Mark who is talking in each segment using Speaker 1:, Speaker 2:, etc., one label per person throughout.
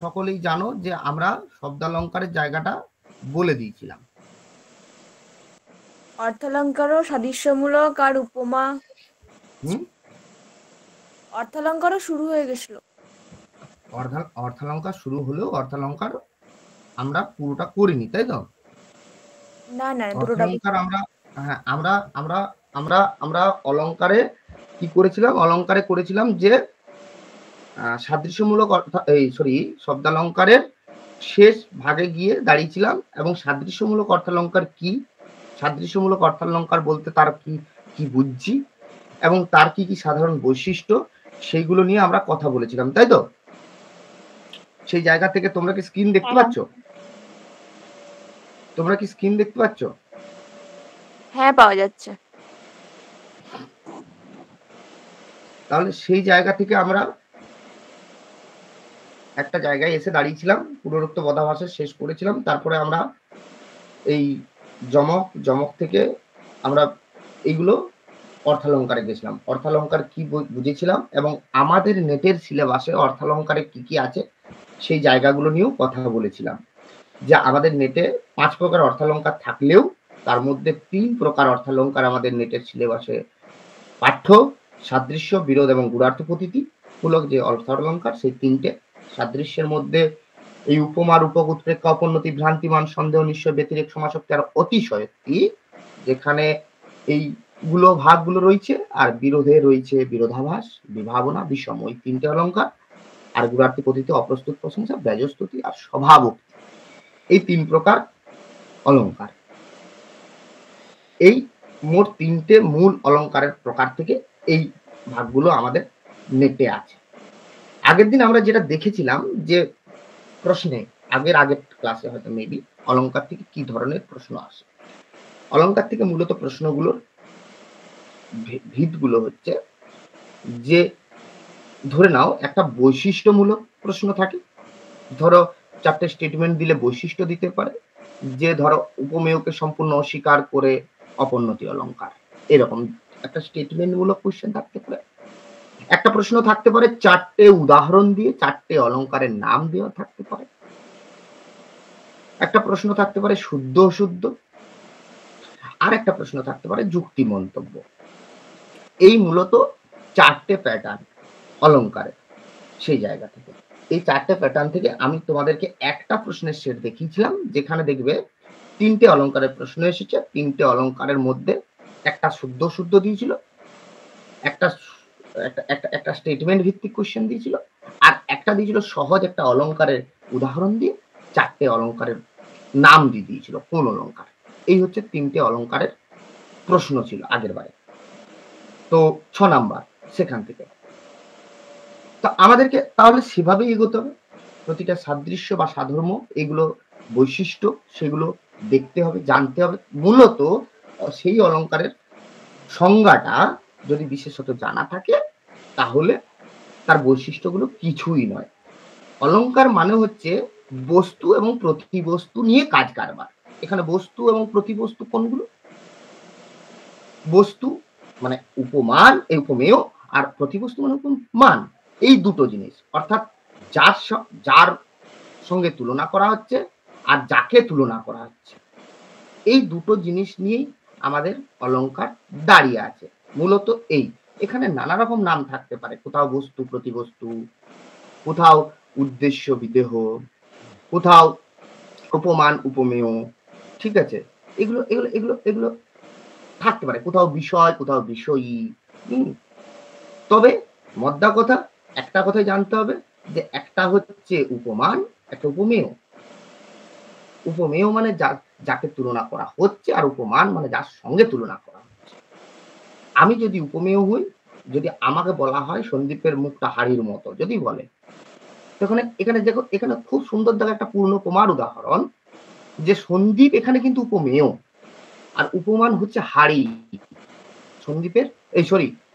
Speaker 1: সকলেই জানো যে আমরা শব্দালঙ্কারের জায়গাটা বলে দিয়েছিলাম।
Speaker 2: অর্থালঙ্কারও সাদৃশ্যমূলক আর উপমা।
Speaker 1: হুম,
Speaker 2: অর্থালঙ্কারও শুরু হয়ে গেছিল।
Speaker 1: অর্থালঙ্কার শুরু হলেও অর্থালঙ্কার আমরা পুরোটা করিনি, তাই তো?
Speaker 2: না না, দুটোটা
Speaker 1: অর্থালঙ্কার আমরা, হ্যাঁ, আমরা আমরা আমরা আমরা অলঙ্কারে কি করেছিলাম? অলঙ্কারে করেছিলাম যে সাদৃশ্যমূলক শব্দালঙ্কারের শেষ ভাগে গিয়ে দাঁড়িয়েছিলাম এবং সাদৃশ্যমূলক অর্থালঙ্কার কি, সাদৃশ্যমূলক অর্থালঙ্কার বলতে তার কি কি বুঝছি এবং তার কি কি সাধারণ বৈশিষ্ট্য সেইগুলো নিয়ে আমরা কথা বলেছিলাম, তাই তো? সেই জায়গা থেকে তোমরা কি স্ক্রিন দেখতে পাচ্ছ? তোমরা কি স্ক্রিন দেখতে পাচ্ছ?
Speaker 2: হ্যাঁ, পাওয়া যাচ্ছে।
Speaker 1: তাহলে সেই জায়গা থেকে আমরা একটা জায়গায় এসে দাঁড়িয়েছিলাম, পুনরুক্ত বধাভাষা শেষ করেছিলাম। তারপরে আমরা এই যমক থেকে আমরা এইগুলো অর্থালঙ্কারে গেছিলাম। অর্থালঙ্কার কি বুঝেছিলাম এবং আমাদের নেটের সিলেবাসে অর্থালঙ্কারে কি কি আছে সেই জায়গাগুলো নিয়েও কথা বলেছিলাম। যে আমাদের নেটে 5 প্রকার অর্থালঙ্কার থাকলেও তার মধ্যে 3 প্রকার অর্থালঙ্কার আমাদের নেটের সিলেবাসে পাঠ্য, সাদৃশ্য, বিরোধ এবং গূঢ়ার্থ প্রতীতি মূলক যে অর্থালঙ্কার, সেই 3টে। সাদৃশ্যের মধ্যে এই উপমা, রূপক, উৎপ্রেক্ষা, অপোন্নতি, ভ্রান্তিমান, সন্দেহ, নিশ্চয়, ব্যতিরেক, সমাসক্তি আর অতিশয়োক্তি, যেখানে এইগুলো ভাগগুলো রয়েছে। আর বিরোধে রয়েছে বিরোধাভাস, বিভাবনা, বিষম, ওই 3টে অলঙ্কার। আর গূঢ়ার্থ প্রতীতি, অপ্রস্তুত প্রশংসা, ব্যজস্তুতি আর স্বভাবোক্তি, এই 3 প্রকার অলঙ্কার। এই মোট 3টে মূল অলঙ্কারের প্রকার থেকে এই ভাগগুলো আমাদের নেটে আছে। আগের দিন আমরা যেটা দেখেছিলাম যে প্রশ্নে, আগের ক্লাসে হয়তো মেবি, অলঙ্কার থেকে কি ধরনের প্রশ্ন আসে। অলঙ্কার থেকে মূলত প্রশ্নগুলোর ভিতগুলো হচ্ছে যে, ধরে নাও একটা বৈশিষ্ট্যমূলক প্রশ্ন থাকে। ধরো 4টে স্টেটমেন্ট দিলে বৈশিষ্ট্য দিতে পারে। যে ধরো উপমেয়কে সম্পূর্ণ অস্বীকার করে অপোন্নতি অলঙ্কার, এরকম একটা স্টেটমেন্টমূলক কোশ্চেন থাকতে পারে। একটা প্রশ্ন থাকতে পারে 4টে উদাহরণ দিয়ে 4টে অলঙ্কারের নাম দেওয়া থাকতে পারে। একটা প্রশ্ন থাকতে পারে শুদ্ধ অশুদ্ধ। আর একটা প্রশ্ন থাকতে পারে যুক্তি মন্তব্য। এই মূলত 4টে প্যাটার্ন অলঙ্কারে। সেই জায়গা থেকে এই 4টে প্যাটার্ন থেকে আমি তোমাদেরকে একটা প্রশ্নের সেট দেখিয়েছিলাম, যেখানে দেখবে 3টে অলঙ্কারের প্রশ্ন এসেছে। 3টে অলঙ্কারের মধ্যে একটা শুদ্ধ শুদ্ধ দিয়েছিল, একটা একটা স্টেটমেন্ট ভিত্তিক কোশ্চেন দিয়েছিল, আর একটা দিয়েছিল সহজ একটা অলঙ্কারের উদাহরণ দিয়ে 4টে অলঙ্কারের নাম দিয়ে দিয়েছিল কোন অলঙ্কার। এই হচ্ছে 3টে অলঙ্কারের প্রশ্ন ছিল আগের বারে। তো 6 নাম্বার সেখান থেকে। তো আমাদেরকে তাহলে সেভাবেই এগোতে হবে। প্রতিটা সাদৃশ্য বা সাধর্ম, এগুলো বৈশিষ্ট্য, সেগুলো দেখতে হবে, জানতে হবে। মূলত সেই অলঙ্কারের সংজ্ঞাটা যদি বিশেষত জানা থাকে, তাহলে তার বৈশিষ্ট্যগুলো কিছুই নয়। অলঙ্কার মানে হচ্ছে বস্তু এবং প্রতিবস্তু নিয়ে কাজ কারবার। এখানে বস্তু এবং প্রতিবস্তু কোনগুলো? বস্তু মানে উপমান, উপমেয়, আর প্রতিবস্তু মানে উপমান। এই দুটো জিনিস, অর্থাৎ যার সঙ্গে তুলনা করা হচ্ছে আর যাকে তুলনা করা হচ্ছে, এই দুটো জিনিস নিয়েই আমাদের অলঙ্কার দাঁড়িয়ে আছে। মূলত এই, এখানে নানা রকম নাম থাকতে পারে, কোথাও বস্তু প্রতিবস্তু, কোথাও উদ্দেশ্য বিদেহ, কোথাও উপমান উপমেয়, ঠিক আছে? এগুলো এগুলো এগুলো এগুলো থাকতে পারে, কোথাও বিষয়, কোথাও বিষয়ী। তবে মদ্দা কথা, একটা কথাই জানতে হবে যে একটা হচ্ছে উপমান, একটা উপমেয়। উপমেয় মানে যাকে তুলনা করা হচ্ছে, আর উপমান মানে যার সঙ্গে তুলনা করা হচ্ছে। আমি যদি উপমেয় হই, যদি আমাকে বলা হয় সন্দীপের মুখটা হাড়ির মতো যদি বলে, তখন এখানে দেখো, এখানে খুব সুন্দর দেখা একটা পূর্ণ উপমার উদাহরণ, যে সন্দীপ এখানে কিন্তু উপমেয় আর উপমান হচ্ছে হাড়ি।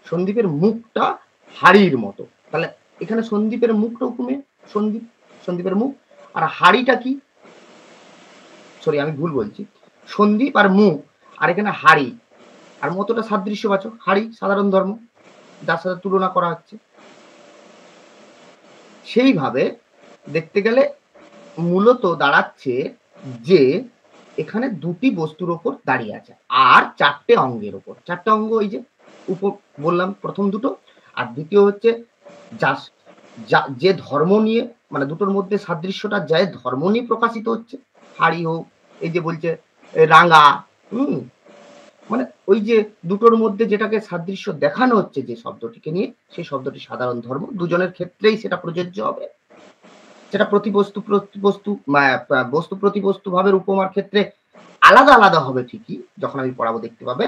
Speaker 1: সন্দীপের মুখটা হাড়ির মতো, তাহলে এখানে সন্দীপের মুখটা উপমেয়। সন্দীপের মুখ, আর হাড়িটা কি? আমি ভুল বলছি, সন্দীপ আর মুখ, আর এখানে হাড়ি, আর মতটা সাদৃশ্যবাচক। হাড়ি সাধারণ ধর্ম, যার সাথে তুলনা করা হচ্ছে। সেইভাবে দেখতে গেলে মূলত দাঁড়াচ্ছে যে এখানে দুটি বস্তুর ওপর দাঁড়িয়ে আছে আর চারটে অঙ্গের ওপর। চারটে অঙ্গ ওই যে বললাম প্রথম দুটো, আর দ্বিতীয় হচ্ছে যে ধর্ম নিয়ে মানে দুটোর মধ্যে সাদৃশ্যটা যে ধর্ম নিয়ে প্রকাশিত হচ্ছে, হাড়ি হোক, এই যে বলছে রাঙা, মানে ওই যে দুটোর মধ্যে যেটাকে সাদৃশ্য দেখানো হচ্ছে যে শব্দটিকে নিয়ে, সেই শব্দটি সাধারণ ধর্ম, দুজনের ক্ষেত্রেই সেটা প্রযোজ্য হবে। সেটা বস্তু প্রতিবস্তু ভাবের উপমার ক্ষেত্রে আলাদা আলাদা হবে ঠিকই, যখন আমি পড়াবো দেখতে পাবে।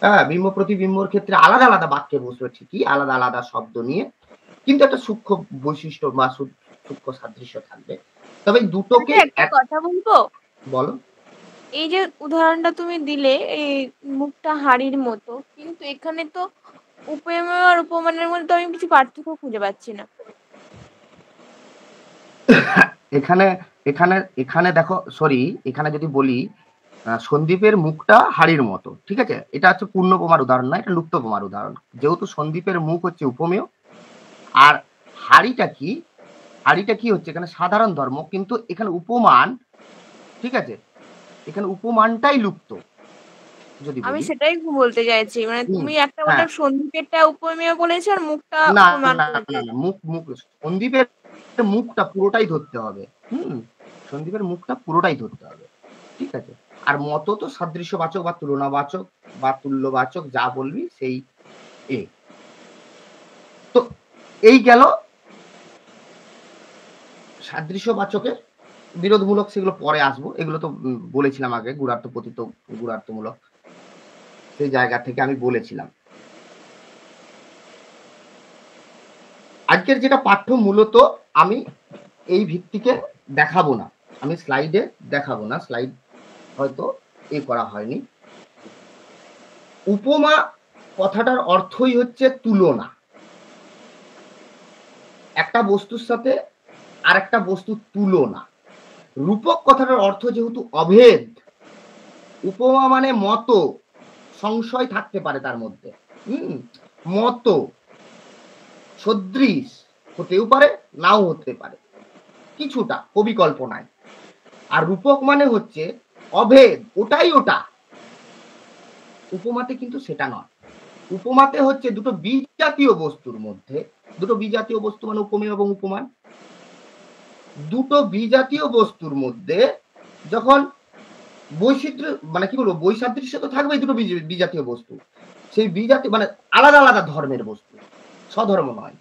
Speaker 1: হ্যাঁ, বিম্ব প্রতিবিম্বর ক্ষেত্রে আলাদা আলাদা বাক্যে বসবে ঠিকই, আলাদা আলাদা শব্দ নিয়ে, কিন্তু একটা সূক্ষ্ম বৈশিষ্ট্য বা সূক্ষ্ম সাদৃশ্য থাকবে। তবে দুটোকে
Speaker 2: একটা কথা বলবো,
Speaker 1: বলো।
Speaker 2: এই যে উদাহরণটা তুমি দিলে এই মুখটা হাড়ির মতো, কিন্তু এখানে তো উপমেয় আর উপমানের মধ্যে আমি কিছু পার্থক্য খুঁজে পাচ্ছি না।
Speaker 1: এখানে এখানে এখানে দেখো, সরি, এখানে যদি বলি সন্দীপের মুখটা হাড়ির মতো, ঠিক আছে, এটা হচ্ছে পূর্ণোপমার উদাহরণ না, এটা লুপ্তোপমার উদাহরণ। যেহেতু সন্দীপের মুখ হচ্ছে উপমেয় আর হাড়িটা কি হচ্ছে এখানে সাধারণ ধর্ম, কিন্তু এখানে উপমান, ঠিক আছে, এখানে উপমানটাই লুপ্ত। যদি
Speaker 2: আমি
Speaker 1: বলি
Speaker 2: সেটাই বলতে চাইছি, মানে তুমি একটা বললে সন্দীপেরটা উপমেয় বলেছে আর মুখটা
Speaker 1: না
Speaker 2: উপমান
Speaker 1: না
Speaker 2: বলেছে।
Speaker 1: না, মুখ সন্দীপের মুখটা পুরোটাই ধরতে হবে। সন্দীপের মুখটা পুরোটাই ধরতে হবে, ঠিক আছে। আর মত তো সাদৃশ্যবাচক বা তুলনাবাচক বা তুল্যবাচক যা বলবি সেই এ। তো এই গেল সাদৃশ্যবাচকের, বিরোধমূলক সেগুলো পরে আসবো, এগুলো তো বলেছিলাম আগে, গুণার্থ পতিত গুণার্থমূলক, সেই জায়গা থেকে আমি বলেছিলাম। আজকের যেটা পাঠ্য মূলত আমি এই ভিত্তিকে দেখাবো না, আমি স্লাইডে দেখাবো না, স্লাইড হয়তো এ করা হয়নি। উপমা কথাটার অর্থই হচ্ছে তুলনা, একটা বস্তুর সাথে আর একটা বস্তুর তুলনা। রূপক কথাটার অর্থ যেহেতু অভেদ, উপমা মানে মতো, সংশয় থাকতে পারে তার মধ্যে, মতো সদৃশ হতেও পারে, নাও হতে পারে, কিছুটা কবিকল্পনায়। আর রূপক মানে হচ্ছে অভেদ, ওটাই ওটা। উপমাতে কিন্তু সেটা নয়। উপমাতে হচ্ছে দুটো বিজাতীয় বস্তুর মধ্যে, দুটো বিজাতীয় বস্তু মানে উপমেয় এবং উপমান, দুটো বিজাতীয় বস্তুর মধ্যে যখন বৈচিত্র্য মানে কি বলবো, বৈসাদৃশ্য তো থাকবেই, দুটো বিজাতীয় বস্তু, সেই বিজাতীয় মানে আলাদা আলাদা ধর্মের বস্তু, স্বধর্ম নয়,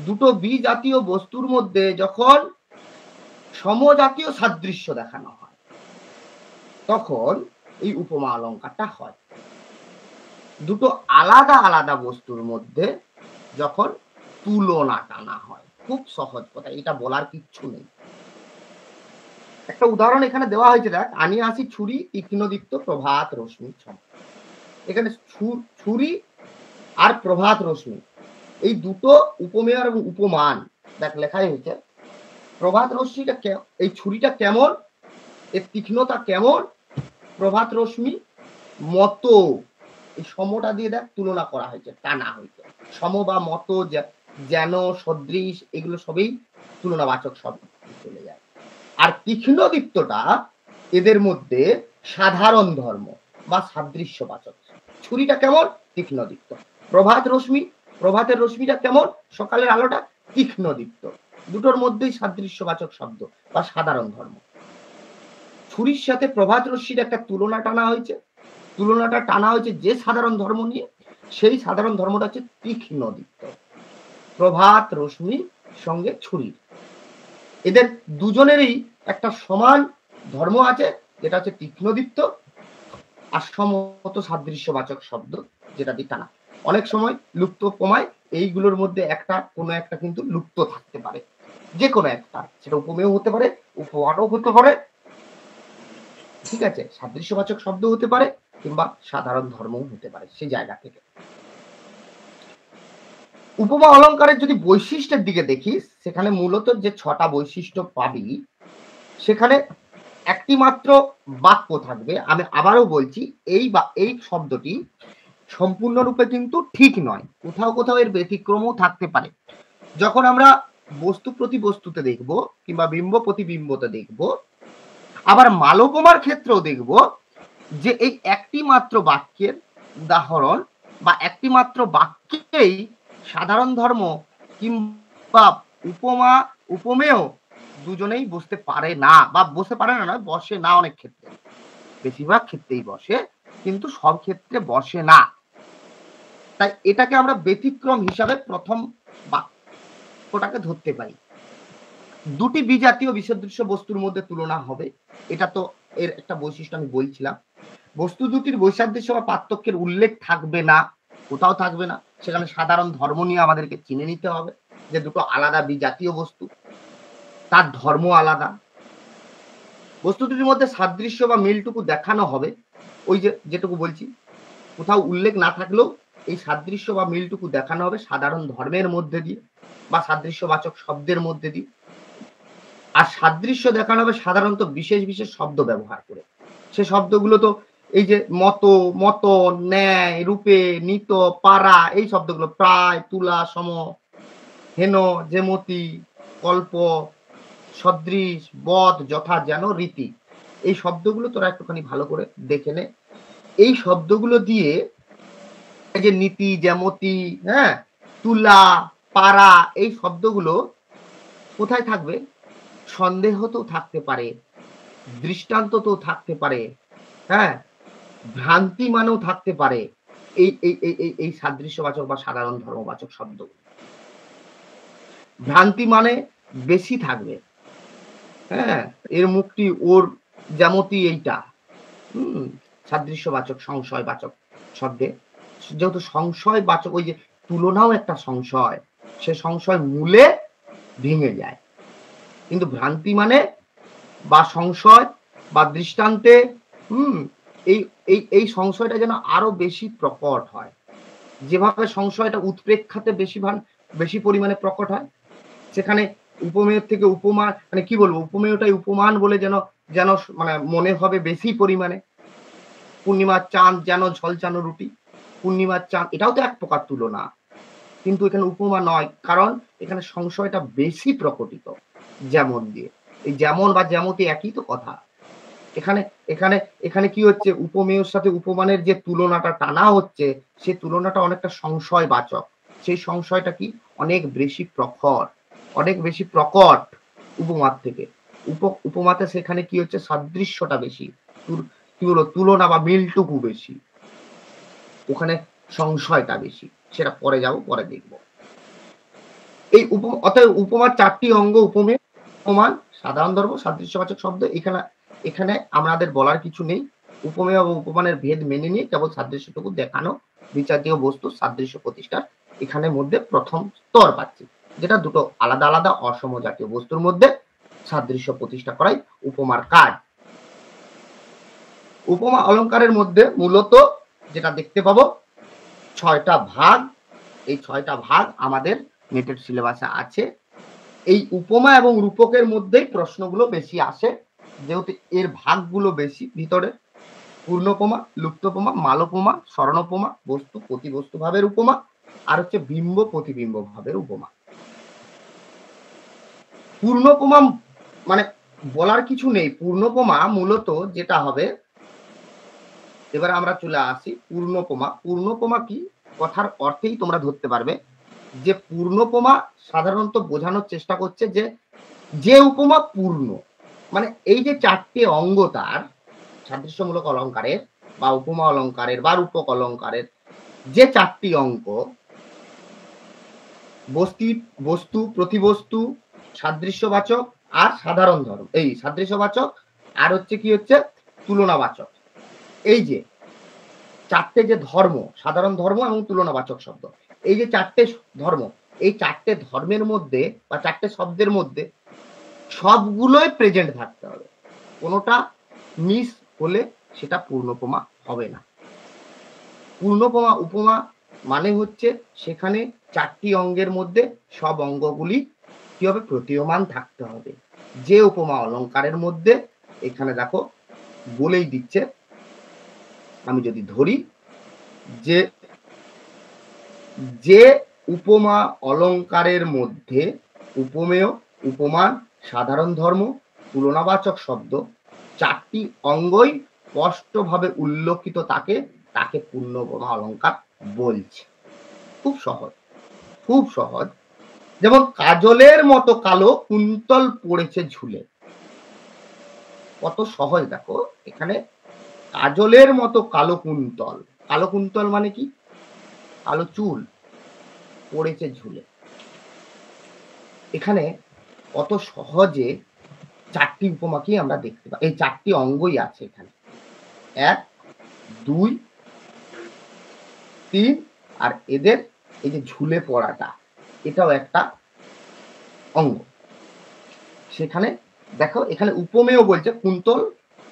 Speaker 1: দুটো বিজাতীয় বস্তুর মধ্যে যখন সমজাতীয় সাদৃশ্য দেখানো হয়, তখন এই উপমা অলঙ্কারটা হয়। দুটো আলাদা আলাদা বস্তুর মধ্যে যখন তুলনা টানা হয়, খুব সহজ কথা, এটা বলার কিচ্ছু নেই। একটা উদাহরণ এখানে দেওয়া হয়েছে, দেখ, আনি আসি ছুরি তীক্ষ্ণদীপ্ত প্রভাত রশ্মি। এখানে ছুরি আর প্রভাত রশ্মি এই দুটো উপমেয় এবং উপমান, দেখ লেখাই হয়েছে। প্রভাত রশ্মিটা, এই ছুরিটা কেমন, এর তীক্ষ্ণতা কেমন, প্রভাত রশ্মি মতো, এই সমটা দিয়ে দেখ তুলনা করা হয়েছে, টানা হয়েছে। সম বা মতো, যেন, সদৃশ, এগুলো সবই তুলনাবাচক শব্দ চলে যায়। আর তীক্ষ্ণদীপ্তটা এদের মধ্যে সাধারণ ধর্ম বা সাদৃশ্যবাচক। ছুরিটা কেমন, তীক্ষ্ণদীপ্ত। প্রভাতের রশ্মিটা কেমন, সকালের আলোটা তীক্ষ্ণদীপ্ত। দুটোর মধ্যেই সাদৃশ্যবাচক শব্দ বা সাধারণ ধর্ম। ছুরির সাথে প্রভাত রশ্মির একটা তুলনা টানা হয়েছে, তুলনাটা টানা হয়েছে যে সাধারণ ধর্ম নিয়ে, সেই সাধারণ ধর্মটা হচ্ছে তীক্ষ্ণদীপ্ত। প্রভাত রশ্মির সঙ্গে ছুরির, এদের দুজনেরই একটা সমান ধর্ম আছে, যেটা হচ্ছে তীক্ষ্ণদীপ্ত, আর সমত সাদৃশ্যবাচক শব্দ যেটা দিয়ে টানা। অনেক সময় লুপ্ত উপমায় এইগুলোর মধ্যে একটা কোনো একটা কিন্তু লুপ্ত থাকতে পারে, যে কোনো একটা, সেটা উপমেয় হতে পারে, উপমানও হতে পারে, ঠিক আছে, সাদৃশ্যবাচক শব্দ হতে পারে, কিংবা সাধারণ ধর্মও হতে পারে। সেই জায়গা থেকে উপমা অলঙ্কারের যদি বৈশিষ্ট্যের দিকে দেখিস, সেখানে মূলত যে 6টা বৈশিষ্ট্য পাবি, সেখানে একটি মাত্র বাক্য থাকবে। আমি আবারও বলছি, এই শব্দটি সম্পূর্ণরূপে কিন্তু ঠিক নয়, কোথাও কোথাও এর ব্যতিক্রমও থাকতে পারে। যখন আমরা বস্তু প্রতি বস্তুতে দেখব, কিংবা বিম্ব প্রতিবিম্বতে দেখব, আবার মালোপমার ক্ষেত্রেও দেখব যে এই একটি মাত্র বাক্যের উদাহরণ বা একটি মাত্র বাক্যেই সাধারণ ধর্ম কিংবা উপমা উপমেয় দুজনেই বসতে পারে না, বা বসতে পারে না নয়, বসে না। অনেক ক্ষেত্রে, বেশিরভাগ ক্ষেত্রেই বসে, কিন্তু সব ক্ষেত্রে বসে না। তাই এটাকে আমরা ব্যতিক্রম হিসাবে প্রথম বাক্যটাকে ধরতে পারি। দুটি বিজাতীয় বিসদৃশ্য বস্তুর মধ্যে তুলনা হবে, এটা তো এর একটা বৈশিষ্ট্য আমি বলছিলাম। বস্তু দুটির বৈসাদৃশ্য বা পার্থক্যের উল্লেখ থাকবে না, কোথাও থাকবে না। সেখানে সাধারণ ধর্ম নিয়ে আমাদেরকে চিনে নিতে হবে যে দুটো আলাদা বিজাতীয় বস্তু, তার ধর্ম আলাদা। বস্তু দুটির মধ্যে সাদৃশ্য বা মিলটুকু দেখানো হবে, ওই যে যেটুকু বলছি, কোথাও উল্লেখ না থাকলেও এই সাদৃশ্য বা মিলটুকু দেখানো হবে সাধারণ ধর্মের মধ্যে দিয়ে বা সাদৃশ্যবাচক শব্দের মধ্যে দিয়ে। আর সাদৃশ্য দেখানো হবে সাধারণত বিশেষ বিশেষ শব্দ ব্যবহার করে। সে শব্দগুলো তো এই যে মত, মতন, ন্যায়, রূপে, নিত, পারা, এই শব্দগুলো, প্রায়, তুলা, সম, হেন, যেমতি, কল্প, সদৃশ, বধ, যথা, যেন, রীতি, এই শব্দগুলো তোরা একটুখানি ভালো করে দেখে নে। এই শব্দগুলো দিয়ে এই যে নীতি, যেমতি, হ্যাঁ, তুলা, পারা, এই শব্দগুলো কোথায় থাকবে? সন্দেহ তো থাকতে পারে, দৃষ্টান্ত তো থাকতে পারে, হ্যাঁ, ভ্রান্তি মানেও থাকতে পারে। এই এই এই এই এই সাদৃশ্যবাচক বা সাধারণ ধর্মবাচক শব্দ। ভ্রান্তি মানে বেশি থাকবে, হ্যাঁ, এর মুখটি ওর, যেমতি, এইটা সাদৃশ্যবাচক সংশয়বাচক শব্দে। যেহেতু সংশয়বাচক, ওই যে তুলনাও একটা সংশয়, সে সংশয় মূলে ভেঙে যায়। কিন্তু ভ্রান্তি মানে বা সংশয় বা দৃষ্টান্তে এই এই এই সংশয়টা যেন আরো বেশি প্রকট হয়। যেভাবে সংশয়টা উৎপ্রেক্ষাতে বেশি পরিমাণে প্রকট হয়, সেখানে উপমেয় থেকে উপমা, মানে কি বলবো, উপমেয়টাই উপমান বলে যেন যেন মানে মনে হবে বেশি পরিমাণে। পূর্ণিমার চাঁদ যেন ঝলসানো রুটি, পূর্ণিমার চাঁদ, এটাও তো এক প্রকার তুলনা, কিন্তু এখানে উপমা নয়, কারণ এখানে সংশয়টা বেশি প্রকটিত যেমন দিয়ে। এই যেমন বা যেমতি একই তো কথা। এখানে এখানে এখানে কি হচ্ছে, উপমেয়ের সাথে উপমানের যে তুলনাটা টানা হচ্ছে, সে তুলনাটা অনেকটা সংশয়বাচক। সেই সংশয়টা কি অনেক বেশি প্রখর, অনেক বেশি প্রকট উপমার থেকে। উপমাতে সেখানে কি হচ্ছে, সাদৃশ্যটা বেশি, কি বলবো, তুলনা বা মিলটুকু বেশি, ওখানে সংশয়টা বেশি। সেটা পরে যাব, পরে দেখব। এই অতএব উপমার চারটি অঙ্গ: উপমেয়, উপমান, সাধারণ ধর্ম, সাদৃশ্যবাচক শব্দ। এখানে আমাদের বলার কিছু নেই। উপমেয় এবং উপমানের ভেদ মেনে নিয়ে কেবল সাদৃশ্যটুকু দেখানো, বিজাতীয় বস্তু সাদৃশ্য প্রতিষ্ঠার এখানে মধ্যে প্রথম স্তর পাচ্ছি, যেটা দুটো আলাদা আলাদা অসমজাতীয় বস্তুর মধ্যে সাদৃশ্য প্রতিষ্ঠা করাই উপমার কাজ। উপমা অলঙ্কারের মধ্যে মূলত যেটা দেখতে পাবো, 6টা ভাগ। এই 6টা ভাগ আমাদের নেটের সিলেবাসে আছে। এই উপমা এবং রূপকের মধ্যেই প্রশ্নগুলো বেশি আসে, যেহেতু এর ভাগগুলো বেশি ভিতরে। পূর্ণোপমা, লুপ্তোপমা, মালোপমা, স্মরণোপমা, বস্তু প্রতিবস্তু ভাবের উপমা, আর হচ্ছে বিম্ব প্রতিবিম্ব ভাবের উপমা। পূর্ণোপমা মানে বলার কিছু নেই। পূর্ণোপমা মূলত যেটা হবে, এবার আমরা চলে আসি পূর্ণোপমা। পূর্ণোপমা কি, কথার অর্থেই তোমরা ধরতে পারবে যে পূর্ণোপমা সাধারণত বোঝানোর চেষ্টা করছে যে উপমা পূর্ণ, মানে এই যে 4টে অঙ্গ তার সাদৃশ্যমূলক অলঙ্কারের বা উপমা অলঙ্কারের বা রূপক অলঙ্কারের, যে 4টি অঙ্ক, বস্তু, প্রতিবস্তু, সাদৃশ্যবাচক আর সাধারণ ধর্ম, এই সাদৃশ্যবাচক আর হচ্ছে কি হচ্ছে তুলনাবাচক, এই যে 4টে যে ধর্ম, সাধারণ ধর্ম এবং তুলনাবাচক শব্দ, এই যে 4টে ধর্ম, এই 4টে ধর্মের মধ্যে বা 4টে শব্দের মধ্যে সবগুলোই প্রেজেন্ট থাকতে হবে। কোনোটা মিস হলে সেটা পূর্ণোপমা হবে না। পূর্ণোপমা উপমা মানে হচ্ছে সেখানে 4টি অঙ্গের মধ্যে সব অঙ্গগুলি কি হবে, প্রতীয়মান থাকতে হবে। যে উপমা অলঙ্কারের মধ্যে, এখানে দেখো বলেই দিচ্ছে, আমি যদি ধরি যে উপমা অলঙ্কারের মধ্যে উপমেয়, উপমান, সাধারণ ধর্ম, তুলনাবাচক শব্দ, চারটি অঙ্গই স্পষ্টভাবে উল্লেখিত তাকে পূর্ণবোমা অলঙ্কার বলছে। খুব সহজ, খুব সহজ। যেমন কাজলের মতো কালো কুন্তল পড়েছে ঝুলে। কত সহজ দেখো, এখানে কাজলের মতো কালো কুন্তল, কালো কুন্তল মানে কি? কালো চুল পড়েছে ঝুলে। এখানে কত সহজে চারটি উপমাকেই আমরা দেখতে পাই, এই চারটি অঙ্গই আছে এখানে, 1, 2, 3, আর এদের এই যে ঝুলে পড়াটা, এটাও একটা অঙ্গ। সেখানে দেখো এখানে উপমেয় বলছে কুন্তল,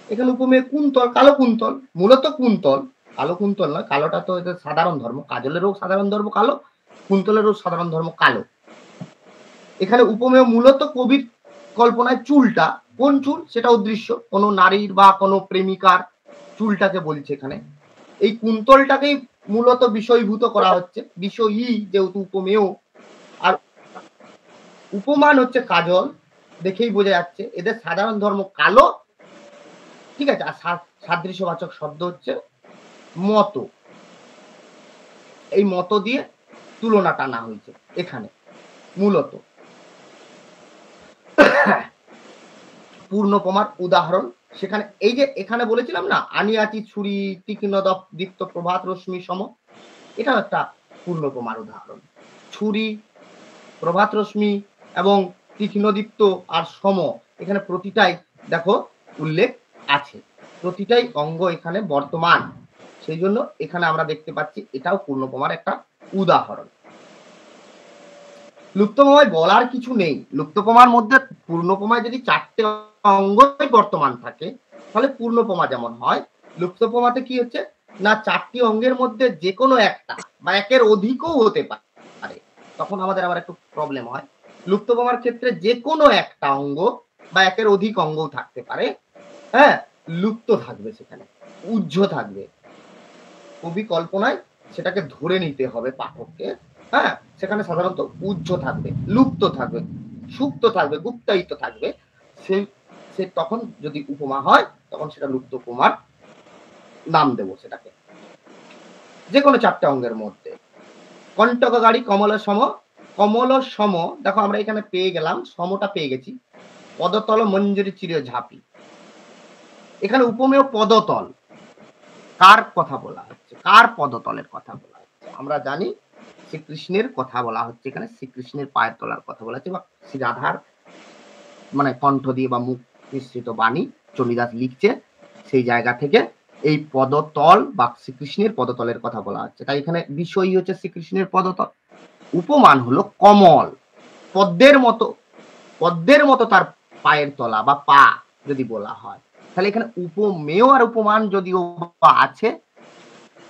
Speaker 1: এখানে উপমেয় কুন্তল, কালো কুন্তল, মূলত কুন্তল, কালো কুন্তল নয়, কালোটা তো এদের সাধারণ ধর্ম, কাজলেরও সাধারণ ধর্ম কালো, কুন্তলেরও সাধারণ ধর্ম কালো। এখানে উপমেয় মূলত কবির কল্পনায় চুলটা, কোন চুল সেটা অদৃশ্য, কোনো নারীর বা কোনো প্রেমিকার চুলটাকে বলছে এখানে। এই কুন্তলটাকেই মূলত বিষয়ভূত করা হচ্ছে, বিষয়ী যেহেতু উপমেয়। আর উপমান হচ্ছে কাজল, দেখেই বোঝা যাচ্ছে এদের সাধারণ ধর্ম কালো, ঠিক আছে। আর সাদৃশ্যবাচক শব্দ হচ্ছে মতো, এই মতো দিয়ে তুলনা টানা হয়েছে এখানে মূলত। পূর্ণপমার উদাহরণ সেখানে এই যে এখানে বলেছিলাম না, আনিয়াচি ছুরি তীক্ষ্ণ দীপ্ত প্রভাত রশ্মি সম, এটাও একটা পূর্ণপমার উদাহরণ। ছুরি, প্রভাত রশ্মি এবং তীক্ষ্ণদীপ্ত আর সম, এখানে প্রতিটাই দেখো উল্লেখ আছে, প্রতিটাই অঙ্গ এখানে বর্তমান, সেই জন্য এখানে আমরা দেখতে পাচ্ছি এটাও পূর্ণপমার একটা উদাহরণ। লুপ্তপ্রমায় বলার কিছু নেই, লুপ্তপ্রমার মধ্যে পূর্ণপ্রমায় যদি চারটে অঙ্গই বর্তমান থাকে তাহলে পূর্ণপ্রমা যেমন হয়, লুপ্তপ্রমাতে কি হচ্ছে না, চারটি অঙ্গের মধ্যে যে কোনো একটা বা একের অধিকও হতে পারে, তখন আমাদের আবার একটু প্রবলেম হয়। লুপ্তপ্রমার ক্ষেত্রে যে কোনো একটা অঙ্গ বা একের অধিক অঙ্গও থাকতে পারে, হ্যাঁ, লুপ্ত থাকবে, সেখানে উজ্জ থাকবে। কবি কল্পনায় সেটাকে ধরে নিতে হবে পাঠককে, হ্যাঁ, সেখানে সাধারণত উজ্জ থাকবে, লুপ্ত থাকবে, সুপ্ত থাকবে, গুপ্তায়িত থাকবে। সে তখন যদি উপমা হয় তখন সেটা লুপ্ত উপমার নাম দেব সেটাকে। যে কোনো চারটে অঙ্গের মধ্যে কণ্টক গাড়ি কমল সম, কমল সম দেখো আমরা এখানে পেয়ে গেলাম, সমটা পেয়ে গেছি, পদতল মঞ্জুরি চির ঝাঁপি। এখানে উপমেয় পদতল, কার কথা বলা হচ্ছে, কার পদতলের কথা বলা হচ্ছে? আমরা জানি শ্রীকৃষ্ণের কথা বলা হচ্ছে, এখানে শ্রীকৃষ্ণের পায়ের তলার কথা বলা হচ্ছে, বা শ্রী রাধার মানে কণ্ঠ দিয়ে বা মুখ নিঃসৃত বাণী চণ্ডীদাস লিখছে, সেই জায়গা থেকে এই পদতল বা শ্রীকৃষ্ণের পদতলের কথা বলা হচ্ছে। তাই এখানে বিষয় হচ্ছে শ্রীকৃষ্ণের পদতল। উপমান হলো কমল, পদ্মের মতো তার পায়ের তলা বা পা যদি বলা হয়, তাহলে এখানে উপমেয় আর উপমান যদিও আছে,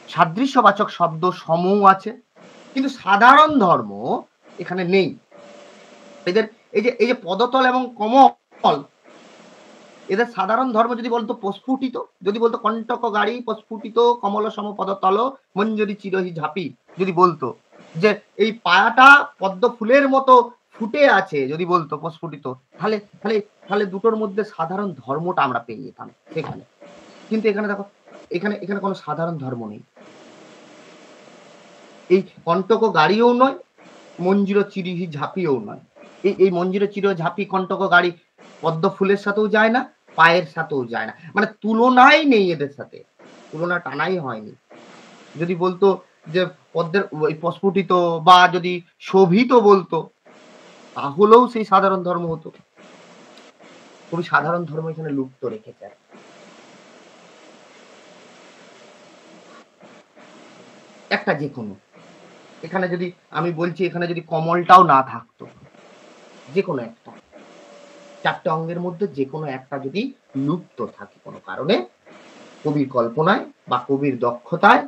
Speaker 1: সাদৃশ্যবাচক শব্দ সমও আছে, কিন্তু সাধারণ ধর্ম এখানে নেই। এদের এই যে পদতল এবং কমল, এদের সাধারণ ধর্ম যদি বলতো প্রস্ফুটিত, যদি বলতো কণ্টক গাড়ি প্রস্ফুটিত কমল সম পদতল মঞ্জরি চিরহি ঝাঁপি, যদি বলতো যে এই পায়াটা পদ্ম ফুলের মতো ফুটে আছে, যদি বলতো প্রস্ফুটিত, তাহলে তাহলে তাহলে দুটোর মধ্যে সাধারণ ধর্মটা আমরা পেয়ে যেতাম সেখানে। কিন্তু এখানে দেখো, এখানে কোনো সাধারণ ধর্ম নেই, এই কণ্টক গাড়িও নয়, মঞ্জির চিরিহি ঝাঁপিও নয়। এই মঞ্জির চির ঝাঁপি কণ্টক গাড়ি পদ্ম ফুলের সাথেও যায় না, পায়ের সাথেও যায় না, মানে তুলনাই নেই এদের সাথে, তুলনা টানাই হয়নি। যদি বলতো যে পদ্মের প্রস্ফুটিত বা যদি শোভিত বলতো, তাহলেও সেই সাধারণ ধর্ম হতো। খুবই সাধারণ ধর্ম এখানে লুপ্ত রেখেছে। একটা যে কোনো, এখানে যদি আমি বলছি এখানে যদি কমলটাও না থাকতো, যে কোনো একটা চারটে অঙ্গের মধ্যে যে কোনো একটা যদি লুপ্ত থাকে কোনো কারণে কবির কল্পনায় বা কবির দক্ষতায়,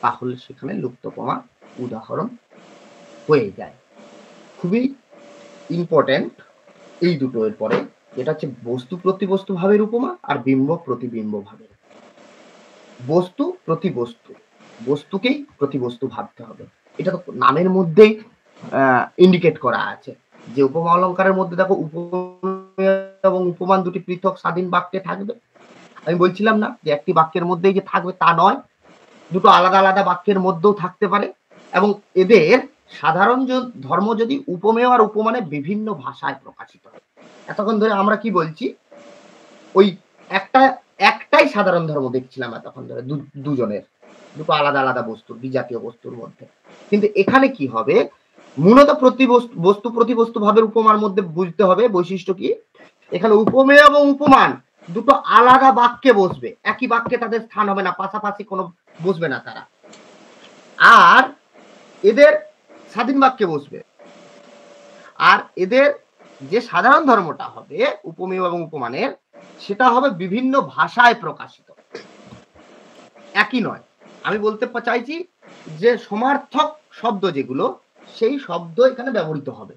Speaker 1: তাহলে সেখানে লুপ্তপ্রমা উদাহরণ হয়ে যায়। খুবই ইম্পর্টেন্ট এই দুটো এর পরে, যেটা হচ্ছে বস্তু প্রতিবস্তু ভাবের উপমা আর বিম্ব প্রতিবিম্ব ভাবের। বস্তু প্রতি বস্তু, বস্তুকেই প্রতিবস্তু ভাবতে হবে, এটা তো নামের মধ্যেই ইন্ডিকেট করা আছে। যে উপমা অলঙ্কারের মধ্যে দেখো উপমেয় এবং উপমান দুটি পৃথক স্বাধীন বাক্যে থাকবে। আমি বলছিলাম না যে একটি বাক্যের মধ্যেই যে থাকবে তা নয়, দুটো আলাদা আলাদা বাক্যের মধ্যেও থাকতে পারে এবং এদের সাধারণ ধর্ম যদি উপমেয় আর উপমানে বিভিন্ন ভাষায় প্রকাশিত হয়। এতক্ষণ ধরে আমরা কি বলছি, ওই একটাই সাধারণ ধর্ম দেখছিলাম এতক্ষণ ধরে দুজনের, দুটো আলাদা আলাদা বস্তুর, বিজাতীয় বস্তুর মধ্যে। কিন্তু এখানে কি হবে, মূলত বস্তু প্রতিবস্তু ভাবের উপমার মধ্যে বুঝতে হবে বৈশিষ্ট্য কি, এখানে উপমেয় এবং উপমান দুটো আলাদা বাক্যে বসবে, একই বাক্যে তাদের স্থান হবে না, পাশাপাশি কোনো বসবে না তারা, আর এদের স্বাধীন বাক্যে বসবে। আর এদের যে সাধারণ ধর্মটা হবে উপমেয় এবং উপমানের, সেটা হবে বিভিন্ন ভাষায় প্রকাশিত, একই নয়। আমি বলতে চাইছি যে সমার্থক শব্দ যেগুলো, সেই শব্দ এখানে ব্যবহৃত হবে।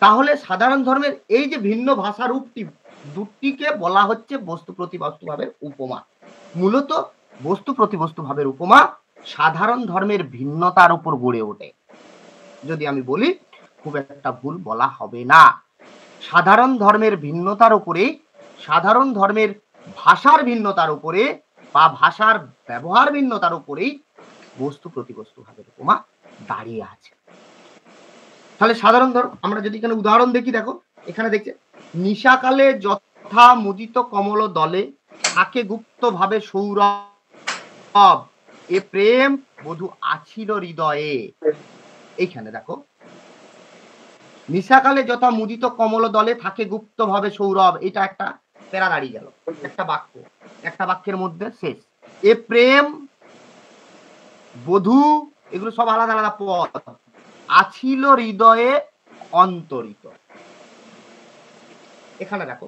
Speaker 1: তাহলে সাধারণ ধর্মের এই যে ভিন্ন ভাষা রূপটি, দুটিকে বলা হচ্ছে বস্তু প্রতিবস্তু ভাবের উপমা। মূলত বস্তু প্রতিবস্তু ভাবের উপমা সাধারণ ধর্মের ভিন্নতার উপর গড়ে ওঠে। যদি আমি বলি, খুব একটা ভুল বলা হবে না। সাধারণ ধর্মের ভিন্নতার উপরে, সাধারণ ধর্মের ভাষার ভিন্নতার উপরে বা ভাষার ব্যবহার ভিন্নতার উপরেই বস্তু প্রতিবস্তু ভাবের উপমা দাঁড়িয়ে আছে। তাহলে সাধারণ ধর্ম, আমরা যদি এখানে উদাহরণ দেখি, দেখো এখানে দেখছে, নিশাকালে যথা মুদিত কমল দলে থাকে গুপ্ত ভাবে সৌরভ, এ প্রেম বধূ আছিল হৃদয়ে। এইখানে দেখো, নিশাকালে যথা মুদিত কমল দলে থাকে গুপ্ত ভাবে সৌরভ, এটা একটা প্যারা দাঁড়িয়ে গেল, একটা বাক্য, একটা বাক্যের মধ্যে শেষ। এ প্রেম বধূ, এগুলো সব আলাদা আলাদা পদ, আছিল হৃদয়ে অন্তরিত। এখানে দেখো,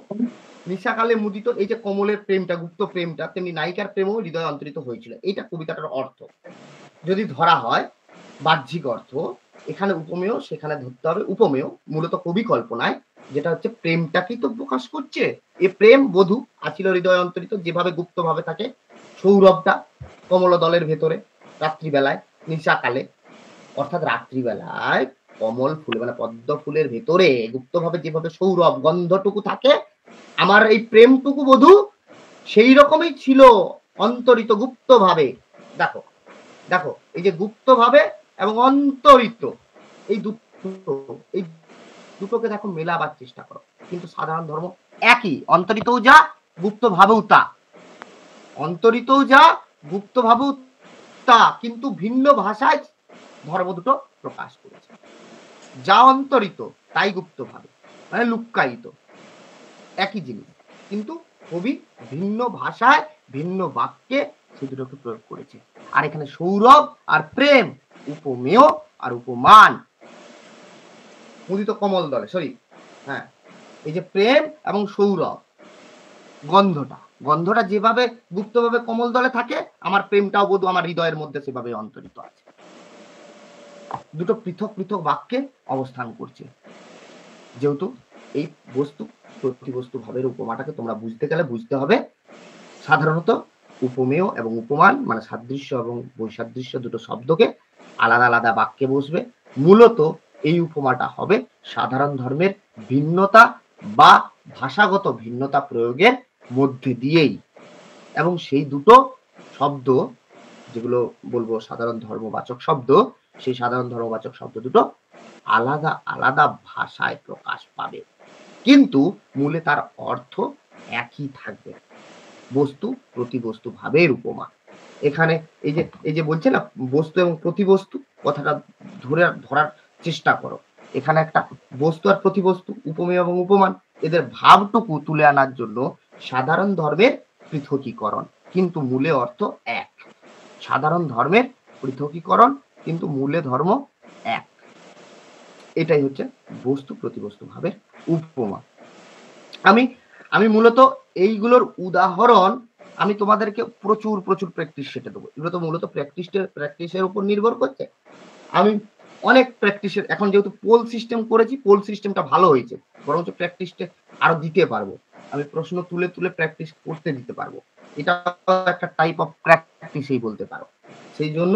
Speaker 1: নিশাকালে মুদিত, এই যে কমলের প্রেমটা, গুপ্ত প্রেমটা, তেমনি নায়িকার প্রেমও হৃদয়ে অন্তরিত হয়েছিল। এইটা কবিতাটার অর্থ। যদি ধরা হয় বাহ্যিক অর্থ, এখানে উপমেয়, সেখানে ধরতে হবে উপমেয়, মূলত কবি কল্পনায়, যেটা হচ্ছে প্রেমটাকেই তো প্রকাশ করছে। এ প্রেম বধূ আছিল হৃদয় অন্তরিত, যেভাবে গুপ্ত ভাবে থাকে সৌরভটা কমল দলের ভেতরে রাত্রিবেলায়, নিশাকালে অর্থাৎ রাত্রিবেলায় কমল ফুল মানে পদ্ম ফুলের ভেতরে গুপ্তভাবে যেভাবে সৌরভ গন্ধটুকু থাকে, আমার এই প্রেমটুকু বধূ সেই রকমই ছিল অন্তরিত গুপ্ত ভাবে। দেখো দেখো, এই যে গুপ্ত ভাবে এবং অন্তরিত, এই দুটোকে দেখো মেলাবার চেষ্টা করো, কিন্তু সাধারণ ধর্ম একই, অন্তরিতও যা গুপ্ত ভাবেও তা, অন্তরিতও যা গুপ্ত ভাবেও তা, কিন্তু ভিন্ন ভাষায় ধর্ম দুটো প্রকাশ করেছে। যা অন্তরিত তাই গুপ্ত ভাবে, মানে লুক্কায়িত, একই জিনিস, কিন্তু কবি ভিন্ন ভাষায় ভিন্ন বাক্যে সে দুটোকে প্রয়োগ করেছে। আর এখানে সৌরভ আর প্রেম, উপমেয় আর উপমান। মুদিত কমল দলে, সরি, হ্যাঁ, এই যে প্রেম এবং সৌরভ, গন্ধটা যেভাবে গুপ্তভাবে কমল দলে থাকে, আমার প্রেমটাও বোধ আমার হৃদয়ের মধ্যে সেভাবে অন্তরিত আছে। দুটো পৃথক পৃথক বাক্যে অবস্থান করছে। যেহেতু এই বস্তু প্রতিবস্তু ভাবের উপমাটাকে তোমরা বুঝতে গেলে বুঝতে হবে সাধারণত উপমেয় এবং উপমান মানে সাদৃশ্য এবং বৈসাদৃশ্য দুটো শব্দকে আলাদা আলাদা বাক্যে বসবে। মূলত এই উপমাটা হবে সাধারণ ধর্মের ভিন্নতা বা ভাষাগত ভিন্নতা প্রয়োগের মধ্যে দিয়েই, এবং সেই দুটো শব্দ যেগুলো বলবো সাধারণ ধর্মবাচক শব্দ, সেই সাধারণ ধর্মবাচক শব্দ দুটো আলাদা আলাদা ভাষায় প্রকাশ পাবে, কিন্তু মূলে তার অর্থ একই থাকবে, বস্তু প্রতিবস্তু ভাবের উপমা। এখানে এই যে বলছে না বস্তু এবং প্রতিবস্তু, কথাটা ধরার চেষ্টা করো। এখানে একটা বস্তু আর প্রতিবস্তু, উপমেয় এবং উপমান, এদের ভাবটুকু তুলে আনার জন্য সাধারণ ধর্মের পৃথকীকরণ, কিন্তু মূলে অর্থ এক। সাধারণ ধর্মের পৃথকীকরণ, কিন্তু মূলে ধর্ম এক। এটাই হচ্ছে বস্তু প্রতিবস্তু ভাবের উপমা। আমি মূলত এইগুলোর উদাহরণ আমি তোমাদেরকে প্রচুর প্র্যাকটিস সেটে দেবো। এগুলো তো মূলত প্র্যাকটিসের উপর নির্ভর করছে। আমি অনেক প্র্যাকটিসের, এখন যেহেতু পোল সিস্টেম করেছি, পোল সিস্টেমটা ভালো হয়েছে, বরঞ্চ প্র্যাকটিসটা আরো দিতে পারবো, আমি প্রশ্ন তুলে তুলে প্র্যাকটিস করতে দিতে পারবো। এটা একটা টাইপ অফ প্র্যাকটিসই বলতে পারো। সেই জন্য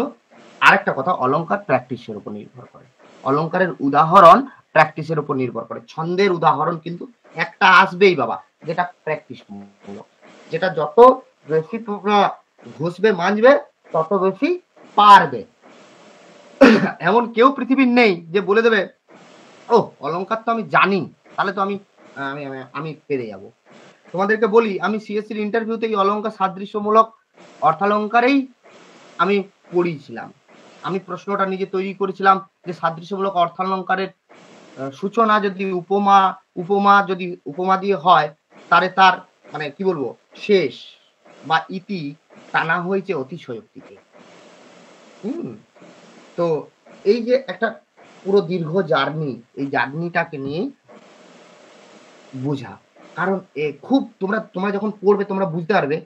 Speaker 1: আরেকটা কথা, অলংকার প্র্যাকটিসের উপর নির্ভর করে। অলংকারের উদাহরণ প্র্যাকটিসের উপর নির্ভর করে। ছন্দের উদাহরণ কিন্তু একটা আসবেই বাবা, যেটা প্র্যাকটিস মূলক, যেটা যত বেশি তোমরা ঘষবে মাঞ্জবে তত বেশি পারবে। এমন কেউ পৃথিবীর নেই যে বলে দেবে ও অলংকার তো আমি জানি, তাহলে তো আমি আমি আমি পেরে যাব। তোমাদেরকে বলি, আমি সিএসসির ইন্টারভিউতে এই অলংকার সাদৃশ্যমূলক অর্থালঙ্কারেই আমি পড়িয়েছিলাম। আমি প্রশ্নটা নিজে তৈরি করেছিলাম যে সাদৃশ্যমূলক অর্থালঙ্কারের সূচনা যদি উপমা যদি উপমা দিয়ে হয়, তাহলে তার মানে কি বলবো শেষ বা ইতি টানা হয়েছে অতিশয়োক্তিতে। তো এই যে একটা পুরো দীর্ঘ জার্নি, এই জার্নিটাকে নিয়ে বোঝা। কারণ খুব তোমরা যখন পড়বে তোমরা বুঝতে পারবে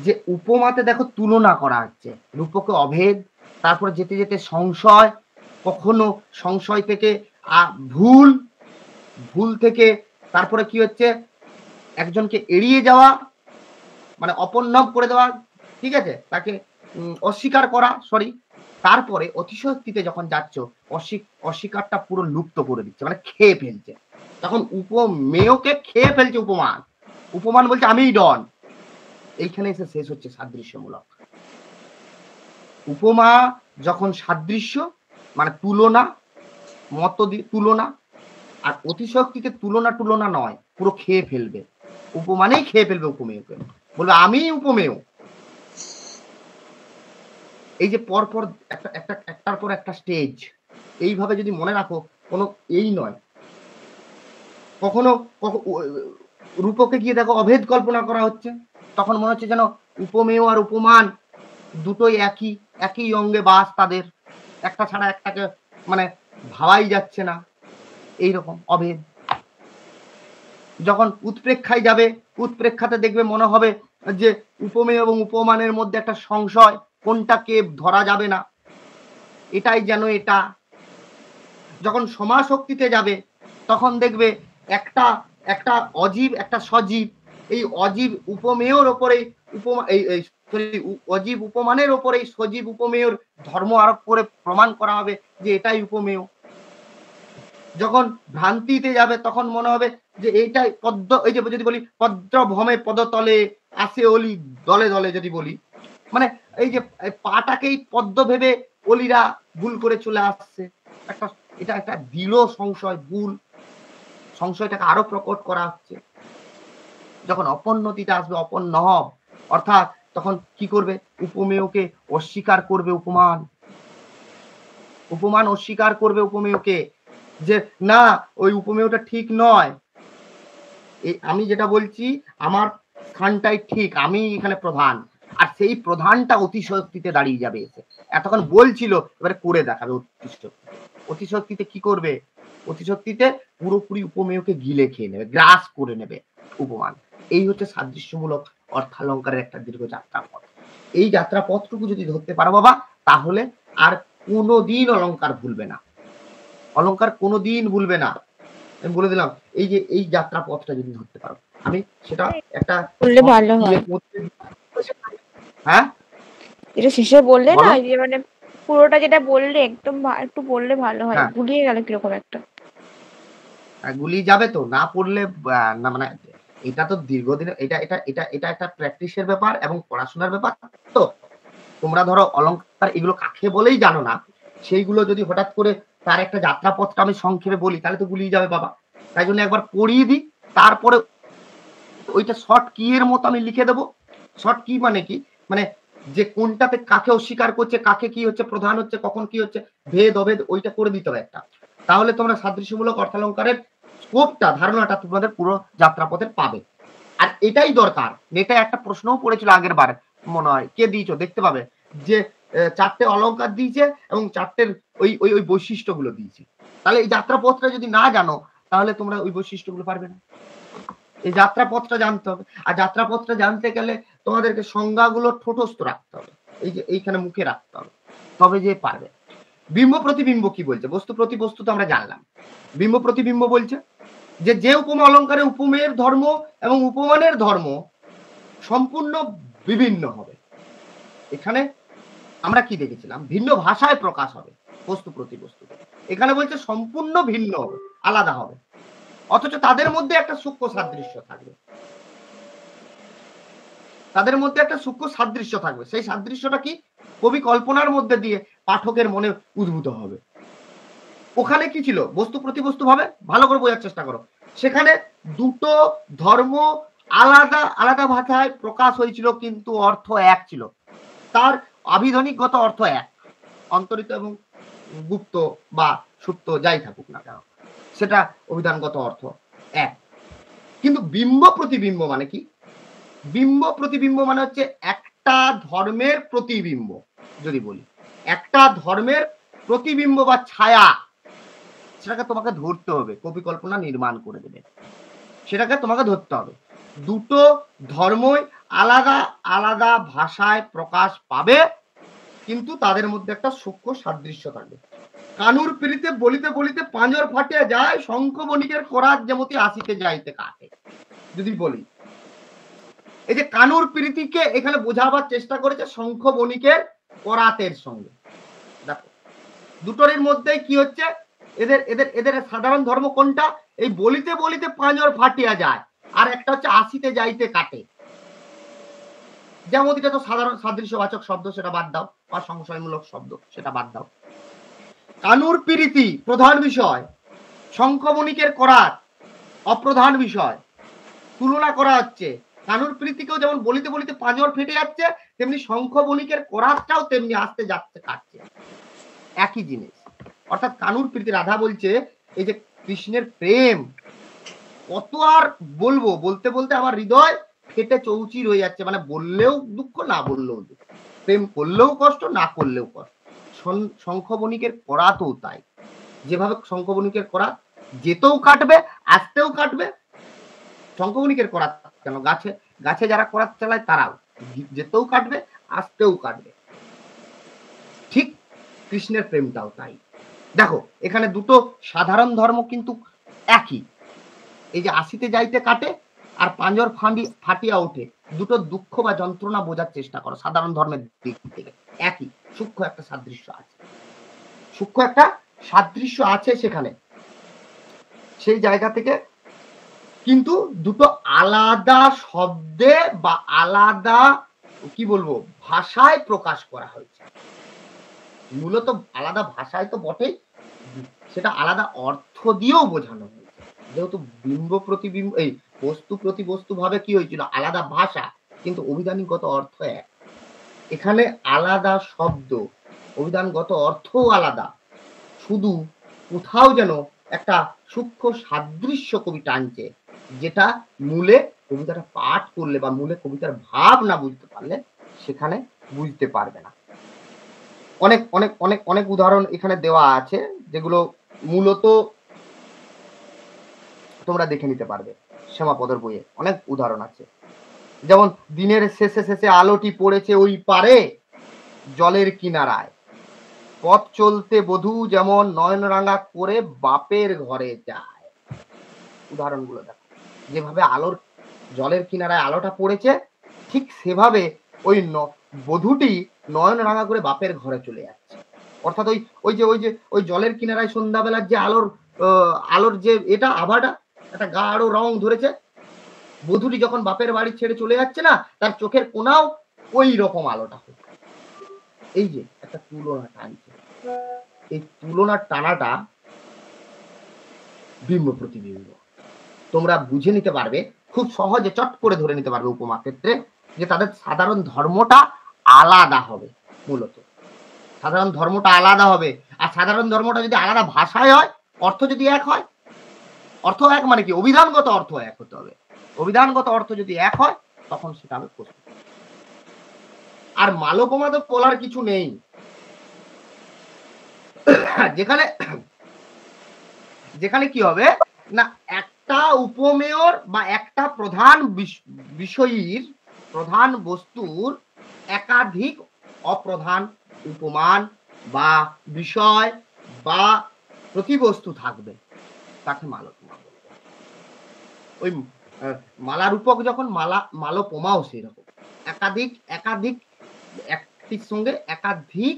Speaker 1: যে উপমাতে দেখো তুলনা করা হচ্ছে, রূপকে অভেদ, তারপরে যেতে যেতে সংশয়, কখনো সংশয় থেকে ভুল থেকে তারপরে কি হচ্ছে একজনকে এড়িয়ে যাওয়া, মানে অপন্নব করে দেওয়া, ঠিক আছে, তাকে অস্বীকার করা, সরি, তারপরে অতিশয়োক্তিতে যখন যাচ্ছ অস্বীকারটা পুরো লুপ্ত করে দিচ্ছে, মানে খেয়ে ফেলছে। তখন উপমেয়কে খেয়ে ফেলছে উপমান বলছে আমিই ডন। এইখানে এসে শেষ হচ্ছে সাদৃশ্যমূলক। উপমা যখন সাদৃশ্য মানে তুলনা, তুলনা, আর অতিশয়োক্তিতে তুলনা নয়, পুরো খেয়ে ফেলবে, উপমানেই খেয়ে ফেলবে উপমেয়কে, বলবে আমি উপমেয়। এই যে পরপর একটার পর একটা স্টেজ, এইভাবে যদি মনে রাখো, কোনো এই নয়, কখনো রূপকে গিয়ে দেখো অভেদ কল্পনা করা হচ্ছে, তখন মনে হচ্ছে যেন উপমেয় আর উপমান দুটোই একই অঙ্গে বাস, তাদের একটা ছাড়া একটাকে মানে ভাবাই যাচ্ছে না, এইরকম অভেদ। যখন উৎপ্রেক্ষায় যাবে, উৎপ্রেক্ষাতে দেখবে মনে হবে যে উপমেয় এবং উপমানের মধ্যে একটা সংশয়, কোনটাকে ধরা যাবে না, এটাই যেন এটা। যখন সমাশক্তিতে যাবে তখন দেখবে একটা অজীব একটা সজীব, এই অজীব উপমেয়র ওপরে অজীব উপমানের ওপরে সজীব উপমেয়র ধর্ম আরোপ করে প্রমাণ করা হবে যে এটাই উপমেয়। যখন ভ্রান্তিতে যাবে তখন মনে হবে যে এইটাই পদ্ম, এই যে যদি বলি পদ্ম ভমে পদতলে আসে অলি দলে দলে, যদি বলি মানে এই যে পাটাকেই পদ্ম ভেবে অলিরা ভুল করে চলে আসছে, এটা একটা দৃঢ় সংশয়, ভুল সংশয়টাকে আরো প্রকট করা হচ্ছে। যখন অপন্নতিটা আসবে, অপন্নব, অর্থাৎ তখন কি করবে, উপমেয়কে অস্বীকার করবে উপমান অস্বীকার করবে উপমেয়কে, যে না ওই উপমেয়টা ঠিক নয়, আমি যেটা বলছি আমার স্থানটাই ঠিক, আমি এখানে প্রধান, আর সেই প্রধানটা অতিশয়োক্তিতে দাঁড়িয়ে যাবে এসে, এতক্ষণ বলছিল এবারে করে দেখাবে অতিশয়োক্তিতে কি করবে, অতিশক্তিতে পুরোপুরি উপমেয়কে গিলে খেয়ে নেবে, গ্রাস করে নেবে উপমান। এই হচ্ছে সাদৃশ্যমূলক অর্থালঙ্কারের একটা দীর্ঘ যাত্রাপথ। এই যাত্রাপথটুকু যদি ধরতে পারো বাবা, তাহলে আর কোনোদিন অলংকার ভুলবে না, অলংকার কোনোদিন ভুলবে না। আমি বলে দিলাম, এই যে এই যাত্রাপথটা যদি ধরতে পারো, আমি সেটা একটা
Speaker 2: বললে ভালো হয়।
Speaker 1: হ্যাঁ
Speaker 2: এটা শেষে বললে না, যে মানে পুরোটা যেটা বললে একটু বললে ভালো হয়, গুলিয়ে গেল কিরকম একটা।
Speaker 1: গুলিয়ে যাবে তো, না পড়লে না, মানে এটা তো দীর্ঘদিন, এটা একটা প্র্যাকটিসের ব্যাপার এবং পড়াশোনার ব্যাপার। তো তোমরা ধরো অলংকার এগুলো কাকে বলেই জানো না, সেইগুলো যদি হঠাৎ করে তার একটা যাত্রাপথটা আমি সংক্ষেপে বলি, তাহলে তো গুলিয়ে যাবে বাবা। তাই জন্য একবার পড়িয়ে দিই, তারপরে ওইটা শর্ট কি এর মতো আমি লিখে দেবো। শর্ট কি মানে কি, মানে যে কোনটাতে কাকে অস্বীকার করছে, কাকে কি হচ্ছে, প্রধান হচ্ছে, কখন কি হচ্ছে, ভেদ অভেদ, ওইটা করে দিতে হবে একটা। তাহলে তোমরা সাদৃশ্যমূলক অর্থালঙ্কারের স্কোপটা, ধারণাটা তোমাদের পুরো যাত্রাপথের পাবে। আর এটাই দরকার, এটা একটা প্রশ্নও পড়েছিল আগের বার মনে হয়, কে দিয়েছো দেখতে পাবে, যে 4টে অলংকার দিয়েছে এবং 4টের ওই বৈশিষ্ট্যগুলো দিয়েছে। তাহলে এই যাত্রাপথটা যদি না জানো, তাহলে তোমরা ওই বৈশিষ্ট্যগুলো পারবে না। এই যাত্রাপথটা জানতে হবে, আর যাত্রাপথটা জানতে গেলে তোমাদেরকে সংজ্ঞাগুলো ঠোঁটস্থ রাখতে হবে, এই যে এইখানে মুখে রাখতে হবে, তবে যে পারবে। বিম্ব প্রতিবিম্ব কি বলছে, বস্তু প্রতি বস্তু তো আমরা জানলাম। বিম্ব প্রতিবিম্ব বলছে যে উপমা অলঙ্কারে উপমেয়ের ধর্ম এবং উপমানের ধর্ম সম্পূর্ণ বিভিন্ন হবে। এখানে আমরা কি দেখেছিলাম, ভিন্ন ভাষায় প্রকাশ হবে, বস্তু প্রতিবস্তু। এখানে বলছে সম্পূর্ণ ভিন্ন হবে, আলাদা হবে, অথচ তাদের মধ্যে একটা সূক্ষ্ম সাদৃশ্য থাকবে। তাদের মধ্যে একটা সূক্ষ্ম সাদৃশ্য থাকবে। সেই সাদৃশ্যটা কি? কবি কল্পনার মধ্যে দিয়ে পাঠকের মনে উদ্ভূত হবে। ওখানে কি ছিল? বস্তু প্রতিবস্তু ভাবে ভালো করে বোঝার চেষ্টা করো। সেখানে দুটো ধর্ম আলাদা আলাদা ভাষায় প্রকাশ হয়েছিল, কিন্তু অর্থ এক ছিল। তার আবিধানিকগত অর্থ এক, অন্তরিত এবং গুপ্ত বা সুপ্ত যাই থাকুক না কেন, সেটা অভিধানগত অর্থ এক। কিন্তু বিম্ব প্রতিবিম্ব মানে কি? বিম্ব প্রতিবিম্ব মানে হচ্ছে একটা ধর্মের প্রতিবিম্ব। যদি বলি একটা ধর্মের প্রতিবিম্ব বা ছায়া, সেটাকে তোমাকে ধরতে হবে, কবি কল্পনা নির্মাণ করে দেবে, সেটাকে তোমাকে ধরতে হবে। দুটো ধর্মই আলাদা আলাদা ভাষায় প্রকাশ পাবে, কিন্তু তাদের মধ্যে একটা সূক্ষ্ম সাদৃশ্য থাকবে। কানুর পিড়িতে বলিতে বলিতে পাঁজর ফাটিয়া যায়, শঙ্খ বণিকের করাত যেমতি আসিতে যাইতে কাটে। যদি বলি এই যে কানুর প্রীতিকে এখানে বোঝাবার চেষ্টা করেছে শঙ্খ বণিকের করাতের সঙ্গে। দেখো দুটোর মধ্যে কি হচ্ছে, এদের এদের এদের সাধারণ ধর্ম কোনটা? এই বলিতে বলিতে পাঁজর ফাটিয়া যায়, আর একটা হচ্ছে আসিতে যাইতে কাটে। যেমন এটা তো সাধারণ সাদৃশ্যবাচক শব্দ, সেটা বাদ দাও, বা সংশয়মূলক শব্দ, সেটা বাদ দাও। কানুর প্রীতি প্রধান বিষয়, শঙ্খ বণিকের করাত অপ্রধান বিষয়। তুলনা করা হচ্ছে, কানুর প্রীতিকেও যেমন বলিতে বলিতে পাঁজর ফেটে যাচ্ছে, তেমনি শঙ্খ বণিকের করাতটাও তেমনি আসতে যাচ্ছে কাটছে, একই জিনিস। অর্থাৎ কানুর প্রীতি, রাধা বলছে এই যে কৃষ্ণের প্রেম, কত আর বলবো, বলতে বলতে আমার হৃদয় ফেটে চৌচির হয়ে যাচ্ছে, মানে বললেও দুঃখ, না বললেও দুঃখ, প্রেম করলেও কষ্ট, না করলেও কষ্ট। শঙ্খ বণিকের করাতও তাই, যেভাবে শঙ্খ বণিকের করাত যেতেও কাটবে, আসতেও কাটবে। শঙ্খ বণিকের করাত কেন, গাছে গাছে যারা করাত চালায় তারাও যেতেও কাটবে, আসতেও কাটবে। ঠিক কৃষ্ণের প্রেমটাও তাই। দেখো এখানে দুটো সাধারণ ধর্ম কিন্তু একই, এই যে আসিতে যাইতে কাটে আর পাঁজর ফাটিয়া ওঠে, দুটো দুঃখ বা যন্ত্রণা বোঝার চেষ্টা করো। সাধারণ ধর্মের দিক থেকে একই, সূক্ষ্ম একটা সাদৃশ্য আছে, সূক্ষ্ম একটা সাদৃশ্য আছে সেখানে। সেই জায়গা থেকে কিন্তু দুটো আলাদা শব্দে বা আলাদা কি বলবো ভাষায় প্রকাশ করা হয়েছে। মূলত আলাদা ভাষায় তো বটেই, সেটা আলাদা অর্থ দিয়েও বোঝানো হয়েছে। যেহেতু বিম্ব প্রতিবিম্ব, এই বস্তু প্রতি বস্তু ভাবে কি হয়েছিল, আলাদা ভাষা, কিন্তু অভিধানিকগত অর্থ এক। এখানে আলাদা শব্দ, অভিধানগত অর্থও আলাদা, শুধু কোথাও যেন একটা সূক্ষ্ম সাদৃশ্য কবি টানছে, যেটা মূলে কবিতাটা পাঠ করলে বা মূলে কবিতার ভাব না বুঝতে পারলে সেখানে বুঝতে পারবে না। অনেক অনেক অনেক অনেক উদাহরণ এখানে দেওয়া আছে, যেগুলো মূলত তোমরা দেখে নিতে পারবে। শ্যামাপদর বইয়ে অনেক উদাহরণ আছে। যেমন দিনের শেষে শেষে আলোটি পড়েছে ওই পারে জলের কিনারায়, পথ চলতে বধূ যেমন নয়ন রাঙা করে বাপের ঘরে যায়। উদাহরণগুলো দেখো, যেভাবে আলোর জলের কিনারায় আলোটা পড়েছে, ঠিক সেভাবে ওই বধূটি নয়ন রাঙা করে বাপের ঘরে চলে যাচ্ছে। অর্থাৎ ওই জলের কিনারায় সন্ধ্যাবেলার যে আলোর যে এটা আভাটা, একটা গাঢ় রং ধরেছে, বধূটি যখন বাপের বাড়ি ছেড়ে চলে যাচ্ছে না, তার চোখের কোনাও ওই রকম আলোটা হচ্ছে। এই যে একটা তুলনা টানছে, এই তুলনার টানাটা বিম্ব প্রতিবিম্ব। তোমরা বুঝে নিতে পারবে খুব সহজে, চট করে ধরে নিতে পারবে উপমা ক্ষেত্রে, যে তাদের সাধারণ ধর্মটা আলাদা হবে। মূলত সাধারণ ধর্মটা আলাদা হবে, আর সাধারণ ধর্মটা যদি আলাদা ভাষায় হয়, অর্থ যদি এক হয়, অর্থ এক মানে কি, অভিধানগত অর্থ এক হতে হবে। অভিধানগত অর্থ যদি এক হয়, তখন সেটা হবে প্রশ্ন। আর মালোপমা তো বলার কিছু নেই, যেখানে যেখানে কি হবে না, একটা উপমেয়র বা একটা প্রধান বিষয়ীর, প্রধান বস্তুর একাধিক অপ্রধান উপমান বা বিষয় বা প্রতিবস্তু থাকবে, তাকে মালোপমা বলবে। ওই মালারূপক যখন মালোপমাও সেরকম, একাধিক একাধিক একটির সঙ্গে একাধিক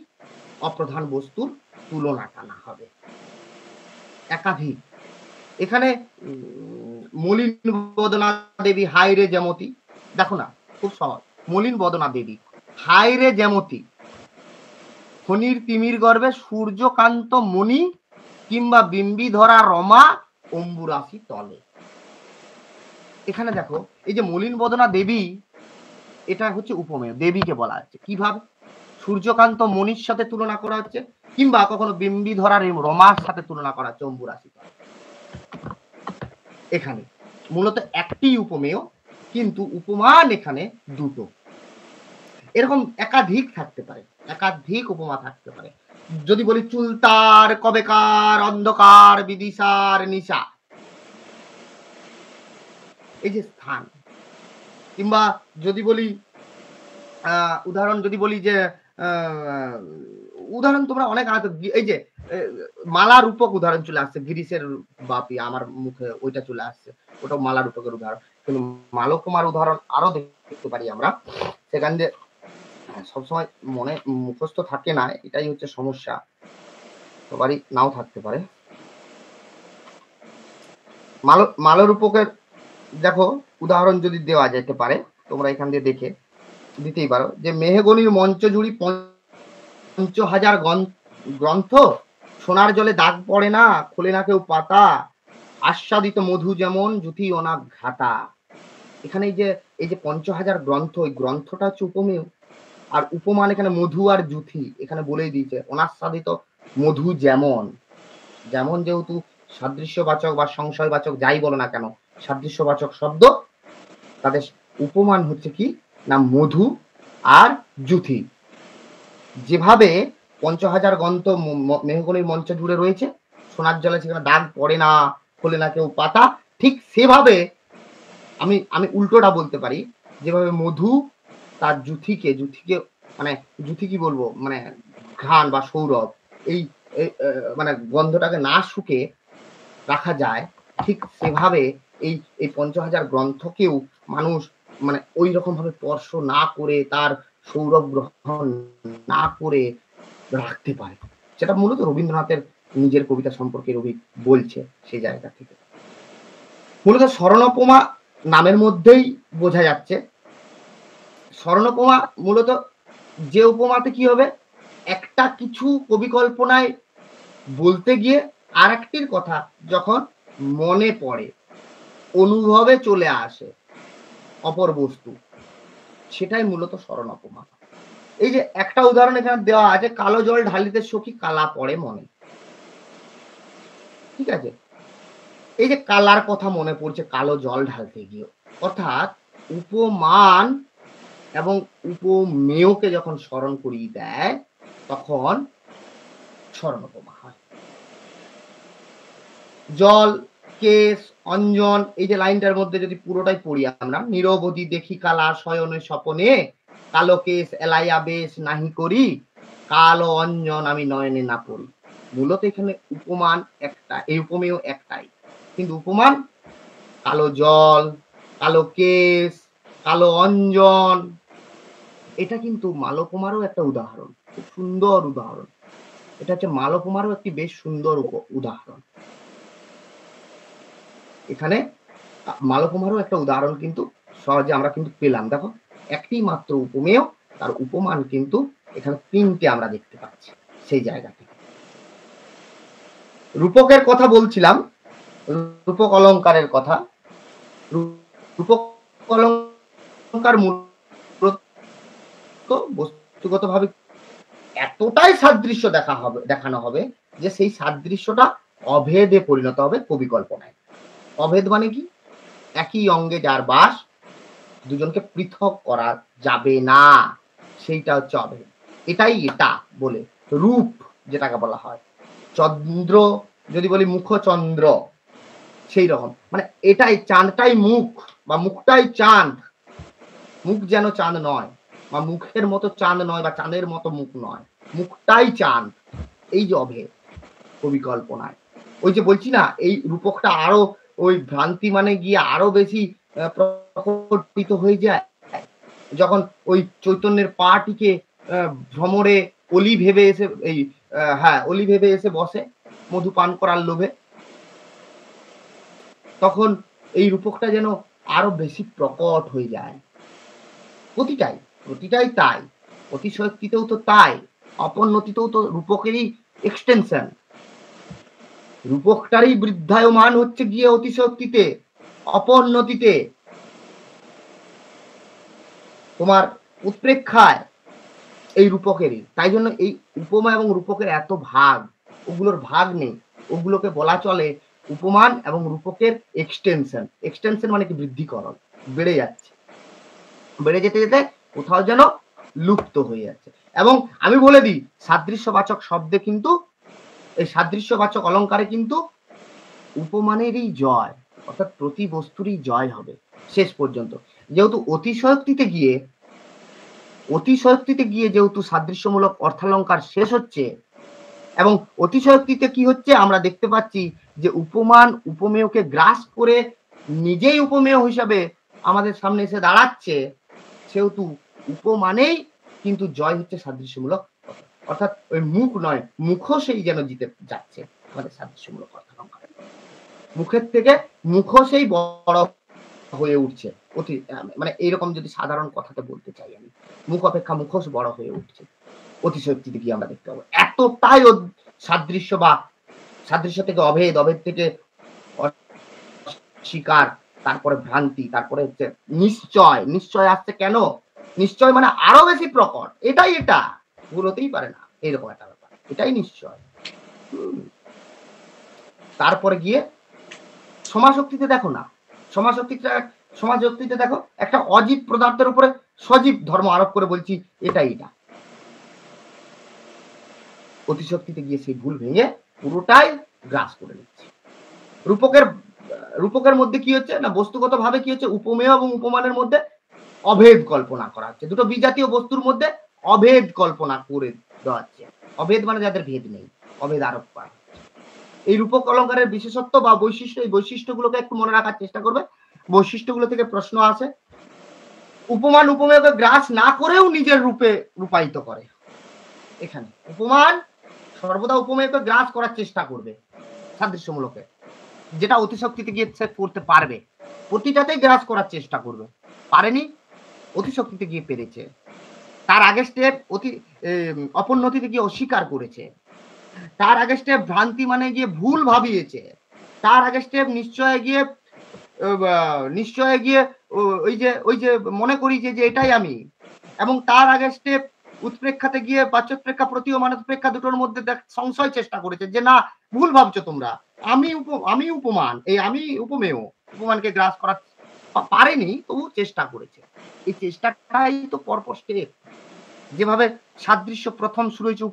Speaker 1: অপ্রধান বস্তুর তুলনা টানা হবে একাধিক। এখানে মলিন বদনা দেবী হায় রে যেমতি, দেখো না খুব সহজ। মলিন বদনা দেবী হায় রে যেমতি, ফণীর তিমির গর্ভে সূর্যকান্ত মণি, কিংবা বিম্বিধরা রমা অম্বুরাশি তলে। এখানে দেখো এই যে মলিন বদনা দেবী, এটা হচ্ছে উপমেয়, দেবীকে বলা হচ্ছে কিভাবে? সূর্যকান্ত মণির সাথে তুলনা করা হচ্ছে, কিংবা কখনো বিম্বিধরার রমার সাথে তুলনা করা হচ্ছে অম্বুরাশি তলে। এখানে মূলত একটি উপমেয়, কিন্তু উপমান এখানে দুটো। এরকম একাধিক থাকতে পারে, একাধিক উপমা থাকতে পারে। যদি বলি চুলতার কবেকার অন্ধকার বিদিশার নিশা, এই যে স্থান, কিংবা যদি বলি উদাহরণ, যদি বলি যে উদাহরণ তোমরা অনেক এই যে মালা রূপক উদাহরণ চলে আসছে, গিরিশের বাপি আমার মুখে ওইটা চলে আসছে, ওটা মালা রূপকের উদাহরণ। কিন্তু মালকুমার উদাহরণ আরো দেখতে পারি আমরা, সেখান দিয়ে সবসময় মনে মুখস্থ থাকে না, এটাই হচ্ছে সমস্যা, সবারই নাও থাকতে পারে। মালরূপকের দেখো উদাহরণ যদি দেওয়া যেতে পারে, তোমরা এখান দিয়ে দেখে দিতেই পারো, যে মেহগনির মঞ্চ জুড়ি ৫০০০ গ্রন্থ, সোনার জলে দাগ পড়ে না, খোলে না কেউ পাতা, আস্বাদিত মধু যেমন জুথি অনাক ঘাটা। এখানে এই যে ৫০০০ গ্রন্থ, ওই গ্রন্থটা হচ্ছে উপমেয়, আর উপমান এখানে মধু আর জুথি, এখানে বলেই দিয়েছে অনাস্বাদিত মধু যেমন, যেমন যেহেতু সাদৃশ্যবাচক বা সংশয়বাচক যাই বলো না কেন, সাদৃশ্যবাচক শব্দ, তাদের উপমান হচ্ছে কি না মধু আর জুথি। যেভাবে ৫০০০ গ্রন্থ মেহগনির মঞ্চ জুড়ে রয়েছে, সোনার জলে সেখানে দাগ পড়ে না, খোলে না কেউ পাতা, ঠিক সেভাবে আমি উল্টোটা বলতে পারি, যেভাবে মধু তার জুথিকে মানে জুথি কি বলবো, মানে ঘ্রাণ বা সৌরভ, এই মানে গন্ধটাকে না শুকে রাখা যায়, ঠিক সেভাবে এই ৫০০০ গ্রন্থকেও মানুষ মানে ওই রকম ভাবে স্পর্শ না করে, তার সৌরভ গ্রহণ না করে রাখতে পারে। সেটা মূলত রবীন্দ্রনাথের নিজের কবিতা সম্পর্কে রবি বলছে সেই জায়গা থেকে। মূলত স্মরণোপমা নামের মধ্যেই বোঝা যাচ্ছে। স্মরণোপমা মূলত যে উপমাতে কি হবে, একটা কিছু কবি কল্পনায় বলতে গিয়ে আর একটির কথা যখন মনে পড়ে, অনুভবে চলে আসে অপর বস্তু, সেটাই মূলত স্মরণোপমা। এই যে একটা উদাহরণ এখানে দেওয়া আছে, কালো জল ঢালিতে সখী কালা পড়ে মনে, ঠিক আছে? এই যে কালার কথা মনে পড়ছে কালো জল ঢালতে গিয়ে, অর্থাৎ উপমান এবং উপমেয়কে যখন স্মরণ করিয়ে দেয় তখন স্মরণোপমা হয়। জল, কেশ, অঞ্জন, এই যে লাইনটার মধ্যে যদি পুরোটাই পড়ি আমরা, নিরবধি দেখি কালা শয়নে স্বপনে, কালো কেশ এলাইয়া বেশ নাহি করি, কালো অঞ্জন আমি নয়নে না পড়ি। মূলত এখানে উপমান একটা, এই উপমেয় একটাই, কিন্তু উপমান কালো জল, কালো কেশ, কালো অঞ্জন, এটা কিন্তু মালকুমারও একটা উদাহরণ, খুব সুন্দর উদাহরণ। এটা হচ্ছে মালকুমারও একটি বেশ সুন্দর উদাহরণ। এখানে মালকুমারও একটা উদাহরণ কিন্তু সহজে আমরা কিন্তু পেলাম। দেখো একটি মাত্র উপমেয়, তার উপমান কিন্তু এখানে ৩টে আমরা দেখতে পাচ্ছি সেই জায়গা থেকে। রূপকের কথা বলছিলাম, রূপক অলঙ্কারের কথা। রূপক অলঙ্কার বস্তুগতভাবে এতটাই সাদৃশ্য দেখানো হবে যে সেই সাদৃশ্যটা অভেদে পরিণত হবে কবি কল্পনায়। অভেদ মানে কি? একই অঙ্গে যার বাস, দুজনকে পৃথক করা যাবে না, সেইটা হচ্ছে অভেদ। এটাই এটা বলে রূপ যেটাকে বলা হয়। চন্দ্র যদি বলি মুখচন্দ্র, সেই রকম মানে এটাই, চাঁদটাই মুখ বা মুখটাই চাঁদ, মুখ যেন চাঁদ নয়, বা মুখের মতো চাঁদ নয়, বা চাঁদের মতো মুখ নয়, মুখটাই চাঁদ। এই যে অভেদ কবি কল্পনায়, ওই যে বলছি না, এই রূপকটা আরো ওই ভ্রান্তি মানে গিয়ে আরো বেশি প্রকটিত হয়ে যায় যখন ওই চৈতন্যের পাটিকে ভ্রমরে অলি ভেবে এসে এই হ্যাঁ অলি ভেবে এসে বসে মধু পান করার লোভে, তখন এই রূপকটা যেন আরো বেশি প্রকট হয়ে যায়। প্রতিটাই তাই। অতিশয়োক্তিতেও তো তাই, অপোন্নতিতেও তো রূপকেরই এক্সটেনশন। রূপকটারই বৃদ্ধায়মান হচ্ছে গিয়ে অতিশয়োক্তিতে, অপোন্নতিতে, তোমার উৎপ্রেক্ষায় এই রূপকেরই। তাই জন্য এই উপমা এবং রূপকের এত ভাগ, ওগুলোর ভাগ নেই, ওগুলোকে বলা চলে উপমান এবং রূপকের এক্সটেনশন। এক্সটেনশন মানে কি বৃদ্ধিকরণ, বেড়ে যাচ্ছে, বেড়ে যেতে যেতে কোথাও যেন লুপ্ত হয়ে যাচ্ছে। এবং আমি বলে দিই, সাদৃশ্যবাচক শব্দে কিন্তু এই সাদৃশ্যবাচক অলঙ্কারে কিন্তু উপমানেরই জয়, অর্থাৎ প্রতি বস্তুরই জয় হবে শেষ পর্যন্ত। যেহেতু অতিশয়োক্তিতে গিয়ে যেহেতু সাদৃশ্যমূলক অর্থালঙ্কার শেষ হচ্ছে, এবং অতিশয়োক্তিতে কি হচ্ছে আমরা দেখতে পাচ্ছি যে উপমান উপমেয়কে গ্রাস করে নিজেই উপমেয় হিসাবে আমাদের সামনে এসে দাঁড়াচ্ছে, সেহেতু উপমানেই কিন্তু জয় হচ্ছে সাদৃশ্যমূলক, অর্থাৎ ওই মুখ নয় মুখোশেই যেন জিতে যাচ্ছে আমাদের সাদৃশ্যমূলক অর্থালঙ্কার। মুখের থেকে মুখোশেই বড় হয়ে উঠছে, মানে এইরকম যদি সাধারণ কথাতে বলতে চাই আমি, মুখ অপেক্ষা মুখোশ বড় হয়ে উঠছে অতিশয়োক্তিতে গিয়ে আমরা দেখতে পাবো। এতটাই সাদৃশ্য বা সাদৃশ্য থেকে অভেদ, অভেদ থেকে অস্বীকার, তারপরে ভ্রান্তি, তারপরে হচ্ছে নিশ্চয়। নিশ্চয় আসছে কেন? নিশ্চয় মানে আরো বেশি প্রকট, এটাই এটা, ভুল হতেই পারে না, এইরকম একটা ব্যাপার, এটাই নিশ্চয়। তারপরে গিয়ে সমাজশক্তিতে দেখো না, সমাজশক্তিতে দেখো একটা অজীব পদার্থের উপরে সজীব ধর্ম আরোপ করে বলছি এটাই এটা। অতিশক্তিতে গিয়ে সেই ভুল ভেঙে পুরোটাই গ্রাস করে নিচ্ছে। রূপকের মধ্যে কি হচ্ছে না, বস্তুগত ভাবে কি হচ্ছে, উপমেয় এবং উপমানের মধ্যে অভেদ কল্পনা করা হচ্ছে, দুটো বিজাতীয় বস্তুর মধ্যে অভেদ কল্পনা করে দেওয়া হচ্ছে। অভেদ মানে যাদের ভেদ নেই, অভেদ আরোপ করা। এই রূপক অলঙ্কারের বিশেষত্ব বা বৈশিষ্ট্য, এই বৈশিষ্ট্যগুলোকে একটু মনে রাখার চেষ্টা করবে। বৈশিষ্ট্যগুলো থেকে প্রশ্ন আছে। উপমান উপমেয়কে গ্রাস না করেও নিজের রূপে রূপায়িত করে। এখানে উপমান সর্বদা উপমেয়কে গ্রাস করার চেষ্টা করবে সাদৃশ্যমূলকে, যেটা অতিশক্তিতে গিয়ে সে করতে পারবে, প্রতিটাতেই গ্রাস করার চেষ্টা করবে। পারেনি, অতিশক্তিতে গিয়ে পেরেছে। তার আগের স্টেপ অপোন্নতিতে গিয়ে অস্বীকার করেছে। তার আগে স্টেপ ভ্রান্তি মানে গিয়ে ভুল ভাবিয়েছে। তার আগে স্টেপ নিশ্চয় গিয়ে ওই যে মনে করি যে এটাই আমি। এবং তার আগে স্টেপ উৎপ্রেক্ষাতে গিয়ে বাচ্যোৎপ্রেক্ষা প্রতীয় মানোৎপ্রেক্ষা দুটোর মধ্যে সংশয় চেষ্টা করেছে যে না, ভুল ভাবছো তোমরা, আমি উপমান, আমি উপমেয়, উপমানকে গ্রাস করা পারেনি, তবু চেষ্টা করেছে। এই চেষ্টাটাই তো পরপর স্টেপ। যেভাবে সাদৃশ্য প্রথম শুরু হয়েছে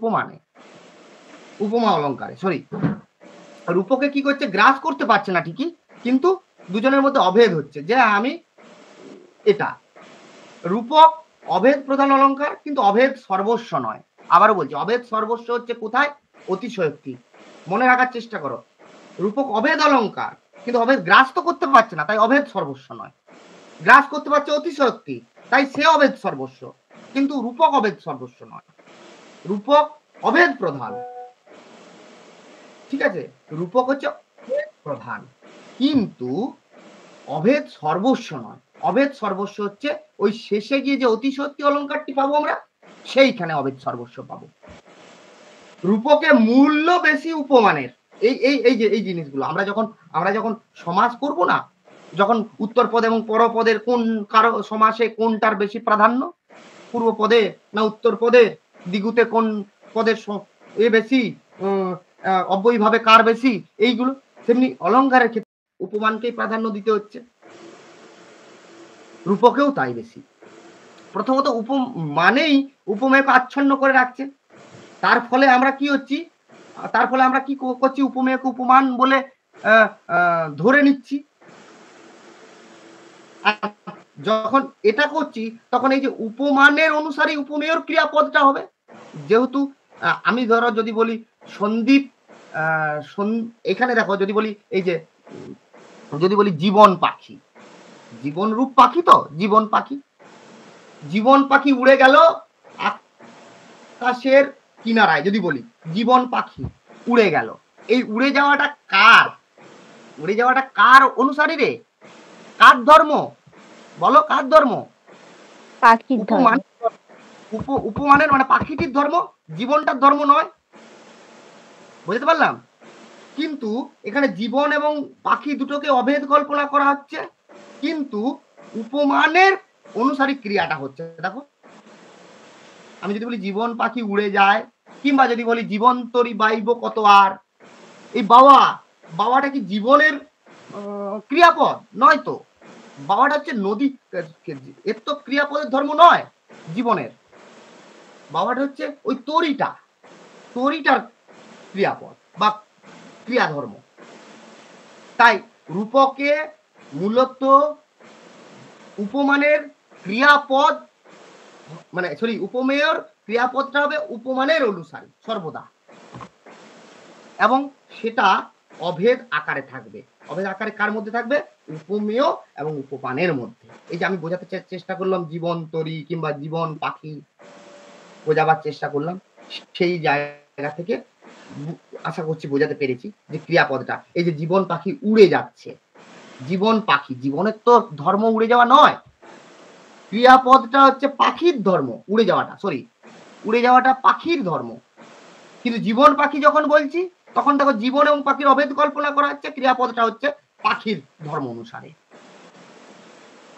Speaker 1: উপমা অলঙ্কারে, রূপকে কি করছে, গ্রাস করতে পারছে না ঠিকই, কিন্তু দুজনের মধ্যে অভেদ হচ্ছে যে আমি এটা। রূপক অভেদ প্রধান অলঙ্কার, কিন্তু অভেদ সর্বস্ব নয়। আবারও বলছি, অভেদ সর্বস্ব হচ্ছে কোথায়? অতিশয়োক্তি। মনে রাখার চেষ্টা করো, রূপক অভেদ অলঙ্কার, কিন্তু অভেদ গ্রাস তো করতে পারছে না, তাই অভেদ সর্বস্ব নয়। গ্রাস করতে পারছে অতিশয়োক্তি, তাই সে অভেদ সর্বস্ব, কিন্তু রূপক অভেদ সর্বস্ব নয়। রূপক অভেদ প্রধান, ঠিক আছে, রূপক হচ্ছে প্রধান, কিন্তু অভেদ সর্বস্ব নয়। অভেদ সর্বস্ব হচ্ছে ওই শেষে গিয়ে যে অতিশয়োক্তি অলঙ্কারটি পাবো আমরা, সেইখানে অভেদ সর্বস্ব পাবো। রূপকে মূল্য বেশি উপমানের। এই জিনিসগুলো আমরা যখন সমাস করব না, যখন উত্তর পদ এবং পরপদের কোন কারো সমাসে কোনটার বেশি প্রাধান্য, পূর্ব পদে না উত্তর পদে, দ্বিগুতে কোন পদের বেশি, অব্যয়ীভাবে কার বেশি, এইগুলো তেমনি অলঙ্কারের ক্ষেত্রে উপমানকেই প্রাধান্য দিতে হচ্ছে, রূপকেও তাই বেশি। প্রথমত উপমানেই উপমেয়কে আচ্ছন্ন করে রাখছে, তার ফলে আমরা কি করছি, উপমেয়কে উপমান বলে ধরে নিচ্ছি। যখন এটা করছি তখন এই যে উপমানের অনুসারে উপমেয়র ক্রিয়াপদটা হবে। যেহেতু আমি ধরো যদি বলি সন্দীপ, এখানে দেখো যদি বলি জীবন পাখি, জীবন রূপ পাখি, তো জীবন পাখি উড়ে গেল আকাশের কিনারায় যদি বলি জীবন পাখি উড়ে গেল, এই উড়ে যাওয়াটা কার অনুসারী রে? কার ধর্ম বলো? কার ধর্ম?
Speaker 2: পাখির ধর্ম।
Speaker 1: উপমানের মানে পাখিটির ধর্ম, জীবনটার ধর্ম নয়। বুঝতে পারলাম? কিন্তু এখানে জীবন এবং পাখি দুটোকে অভেদ কল্পনা করা হচ্ছে, কিন্তু উপমানের অনুসারী ক্রিয়াটা হচ্ছে। দেখো, আমি যদি বলি জীবন পাখি উড়ে যায়, কিংবা যদি বলি জীবন তরি বাইব কত আর, এই বাবাটা কি জীবনের ক্রিয়াপদ? নয় তো। বাবাটা হচ্ছে নদী, এর তো ক্রিয়াপদের ধর্ম নয় জীবনের। বাবাটা হচ্ছে ওই তরিটার ক্রিয়াপদ বা ক্রিয়া ধর্ম। তাই রূপকে মূলত উপমানের ক্রিয়াপদ, মানে উপমেয়র ক্রিয়াপদটা হবে উপমানের অনুসারী সর্বদা, এবং সেটা অভেদ আকারে থাকবে। অভেদ আকারে কার মধ্যে থাকবে? উপমেয় এবং উপমানের মধ্যে। এই যে আমি বোঝাতে চেষ্টা করলাম জীবন তরি কিংবা জীবন পাখি বোঝাবার চেষ্টা করলাম, সেই জায়গা থেকে আশা করছি বোঝাতে পেরেছি যে ক্রিয়াপদটা, এই যে জীবন পাখি উড়ে যাচ্ছে, জীবন পাখি, জীবনের তো ধর্ম উড়ে যাওয়া নয়, ক্রিয়াপদটা হচ্ছে পাখির ধর্ম, উড়ে যাওয়াটা পাখির ধর্ম। কিন্তু জীবন পাখি যখন বলছি তখন দেখো জীবন এবং পাখির অভেদ কল্পনা করা হচ্ছে, ক্রিয়াপদটা হচ্ছে পাখির ধর্ম অনুসারে,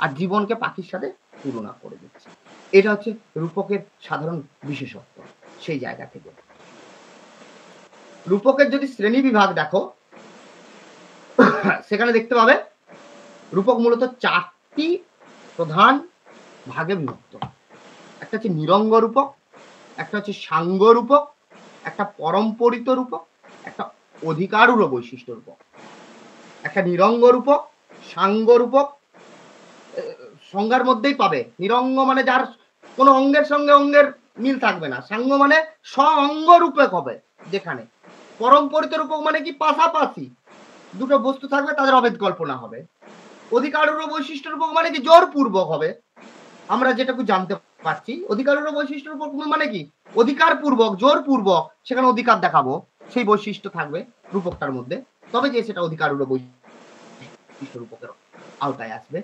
Speaker 1: আর জীবনকে পাখির সাথে তুলনা করে দিচ্ছে। এটা হচ্ছে রূপকের সাধারণ বিশেষত্ব। সেই জায়গা থেকে রূপকের যদি শ্রেণী বিভাগ দেখো, সেখানে দেখতে পাবে রূপক মূলত 4টি প্রধান ভাগে বিভক্ত। একটা হচ্ছে নিরঙ্গ রূপক, একটা হচ্ছে সাঙ্গ রূপক, একটা পরম্পরিত রূপক, একটা অধিকারুর বৈশিষ্ট্য রূপক। একটা নিরঙ্গ রূপক, সাঙ্গ রূপক সংজ্ঞার মধ্যেই পাবে। নিরঙ্গ মানে যার কোনো অঙ্গের সঙ্গে অঙ্গের মিল থাকবে না, সাঙ্গ মানে স্ব-অঙ্গ রূপক হবে যেখানে। পরম্পরিত রূপক মানে কি পাশাপাশি দুটো বস্তু থাকবে, তাদের অভেদ কল্পনা হবে। অধিকারুর বৈশিষ্ট্য রূপক মানে কি জোরপূর্বক হবে, আমরা যেটুকু জানতে পারছি। অধিকারুর বৈশিষ্ট্য রূপক মানে কি অধিকার পূর্বক, জোরপূর্বক সেখানে অধিকার দেখাবো, সেই বৈশিষ্ট্য থাকবে রূপকটার মধ্যে, তবে যে সেটা অধিকারুর বৈশিষ্ট্য রূপকের আওতায় আসবে।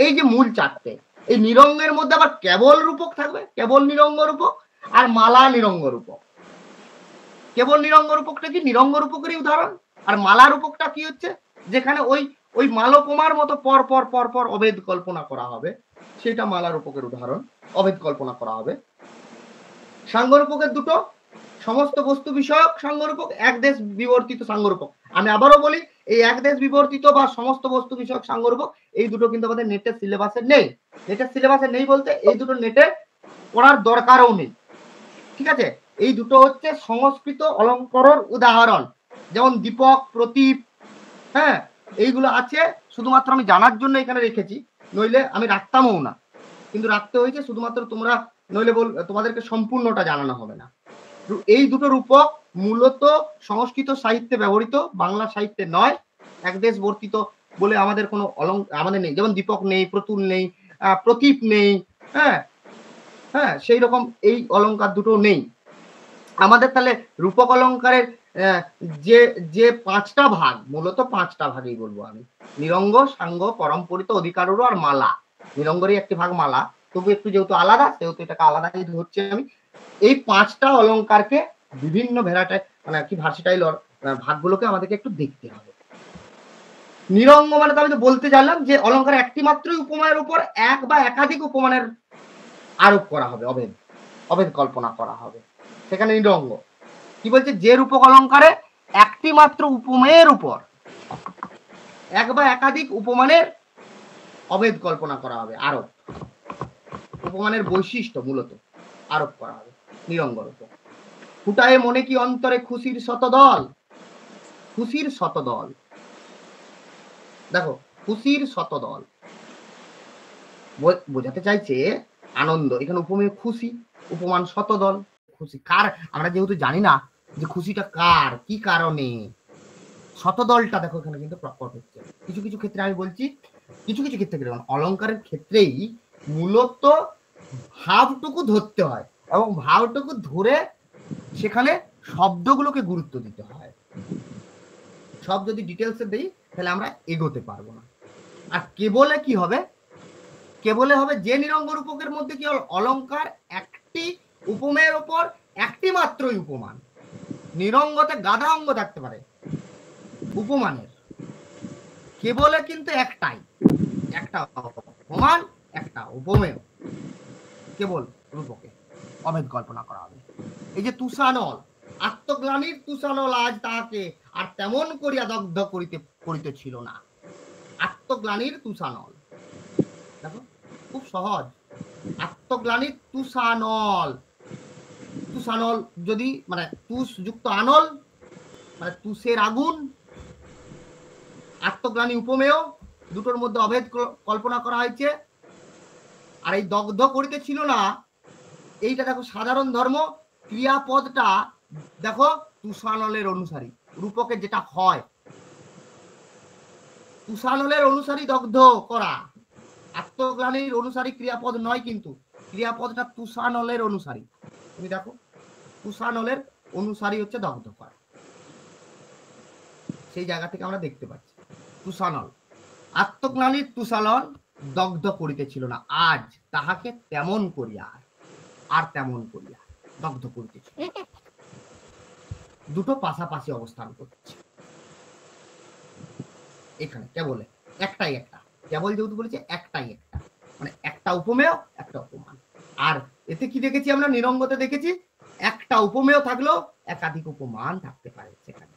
Speaker 1: এই যে মূল 4টে, এই নিরঙ্গের মধ্যে আবার কেবল রূপক থাকবে, কেবল নিরঙ্গ রূপক, আর মালা নিরঙ্গ রূপক। কেবল নিরঙ্গ রূপকটা কি নিরঙ্গ রূপকেরই উদাহরণ, আর মালা রূপকটা কি হচ্ছে যেখানে ওই মালোপমার মতো পর পর পর পর অভেদ কল্পনা করা হবে, সেটা মালা রূপকের উদাহরণ, অভেদ কল্পনা করা হবে। সাঙ্গ রূপকের দুটো, সমস্ত বস্তু বিষয়ক সাঙ্গরূপক, এক দেশ বিবর্তিত সাঙ্গরূপক। আমি আবারও বলি, এই এক দেশ বিবর্তিত বা সমস্ত বস্তু বিষয়ক সাঙ্গরূপক এই দুটো কিন্তু আমাদের নেটের সিলেবাসে নেই। নেটের সিলেবাসে নেই বলতে এই দুটো নেটে পড়ার দরকারও নেই, ঠিক আছে? এই দুটো হচ্ছে সংস্কৃত অলঙ্কারের উদাহরণ, যেমন দীপক, প্রতীপ, হ্যাঁ, এইগুলো আছে শুধুমাত্র আমি জানার জন্য এখানে রেখেছি, নইলে আমি রাখতামও না, কিন্তু রাখতে হয়েছে শুধুমাত্র তোমরা, নইলে তোমাদেরকে সম্পূর্ণটা জানানো হবে না। এই দুটো রূপক মূলত সংস্কৃত সাহিত্যে ব্যবহৃত, বাংলা সাহিত্যে নয়। একদেশ বর্তিত বলে আমাদের কোনো আমাদের নেই, যেমন দীপক নেই, প্রতুল নেই, প্রতীপ নেই, হ্যাঁ হ্যাঁ, সেই রকম এই অলঙ্কার দুটো নেই আমাদের। তাহলে রূপক অলঙ্কারের যে যে 5টা ভাগ, মূলত 5টা ভাগই বলবো আমি, নিরঙ্গ, সাঙ্গ, পরম্পরিত, অধিকারুর আর মালা। নিরঙ্গেরই একটি ভাগ মালা, তবু একটু যেহেতু আলাদা সেহেতু এটাকে আলাদাই ধরছি আমি। এই 5টা অলঙ্কারকে বিভিন্ন ভ্যারাইটি মানে কি ভার্সিটাইল ভাগগুলোকে আমাদেরকে একটু দেখতে হবে। নিরঙ্গ মানে তো আমি তো বলতে জানলাম যে অলঙ্কার একটি মাত্রই উপমানের উপর এক বা একাধিক উপমানের আরোপ করা হবে, অভেদ কল্পনা করা হবে, সেখানে নিরঙ্গ। কি বলছে? যে রূপক অলঙ্কারে একটি মাত্র উপমেয়ের উপর এক বা একাধিক উপমানের অভেদ কল্পনা করা হবে, আরোপ, উপমানের বৈশিষ্ট্য মূলত আরোপ করা হবে, নিরঙ্গ রূপক। ফুটায় মনে কি অন্তরে খুশির শতদল, খুশির শতদল, দেখো খুশির শতদল বোঝাতে চাইছে আনন্দ, এখানে উপমেয় খুশি, উপমান শতদল। খুশি কার আমরা যেহেতু জানি না যে খুশিটা কার, কি কারণে, শতদলটা দেখো এখানে কিন্তু প্রকট হচ্ছে। কিছু কিছু ক্ষেত্রে আমি বলছি, কিছু কিছু ক্ষেত্রে অলঙ্কারের ক্ষেত্রেই মূলত ভাবটুকু ধরতে হয়, এবং ভাবটুকু ধরে সেখানে শব্দগুলোকে গুরুত্ব দিতে হয়। সব যদি ডিটেলসে দেই তাহলে আমরা এগোতে পারবো না। আর কেবলে কি হবে, কেবলে হবে যে নিরঙ্গ রূপকের মধ্যে কি হল, অলঙ্কার একটি উপমেয়ের ওপর একটি মাত্রই উপমান। নিরঙ্গতে গাধা অঙ্গ থাকতে পারে, উপমানের কেবলে কিন্তু একটাই, একটা উপমান একটা উপমেয়, কেবল রূপকে অভেদ কল্পনা করা হবে। এই যে তুষানল, আত্মগ্লানির তুষানল আজ তাহাকে আর তেমন করিয়া দগ্ধ করিতেছিল না। আত্মগ্লানির তুষানল, দেখো খুব সহজ। আত্মগ্লানির তুষানল, তুষানল যদি মানে তুষ যুক্ত আনল মানে তুষের আগুন, আত্মগ্লানি উপমেয়, দুটোর মধ্যে অভেদ কল্পনা করা হয়েছে। আর এই দগ্ধ করিতেছিল না, এইটা দেখো সাধারণ ধর্ম, ক্রিয়াপদটা দেখো তুষানলের অনুসারী, রূপকে যেটা হয় তুষানলের অনুসারী দগ্ধ করা, আত্মগ্লানির অনুসারী ক্রিয়াপদ নয়, কিন্তু ক্রিয়াপদটা তুষানলের অনুসারী। তুমি দেখো তুষানলের অনুসারী হচ্ছে দগ্ধ করা, সেই জায়গা থেকে আমরা দেখতে পাচ্ছি তুষানল, আত্মগ্লানির তুষানল দগ্ধ করিতেছিল না, আজ তাহাকে তেমন করিয়া আর তেমন করিয়া দগ্ধ করিতেছিল। দুটো পাশাপাশি অবস্থান করছে এখানে, কেবলে একটাই একটা, কেবল যেহেতু বলেছে একটাই একটা, মানে একটা উপমেয় একটা উপমান। আর এতে কি দেখেছি আমরা, নিরঙ্গতে দেখেছি একটা উপমেয় থাকলেও একাধিক উপমান থাকতে পারে সেখানে।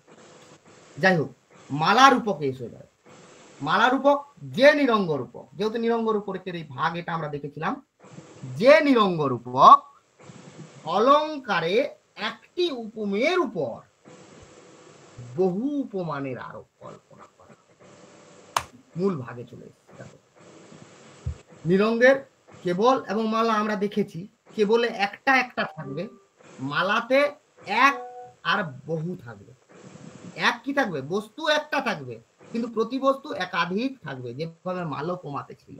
Speaker 1: যাই হোক, মালা রূপকে এসে যায়। মালা রূপক যে নিরঙ্গ রূপক, যেহেতু নিরঙ্গ রূপকের এই ভাগ এটা আমরা দেখেছিলাম, যে নিরঙ্গ রূপক অলঙ্কারে একটি উপমেয়ের উপর বহু উপমানের আরোপ কল্পনা করা, মূল ভাগে চলে এসেছে। নিরঙ্গের কেবল এবং মালা আমরা দেখেছি, কেবলে একটা একটা থাকবে, মালাতে এক আর বহু থাকবে। এক কি থাকবে, বস্তু একটা থাকবে কিন্তু প্রতি বস্তু একাধিক থাকবে, যেভাবে মালোপমাতে ছিল।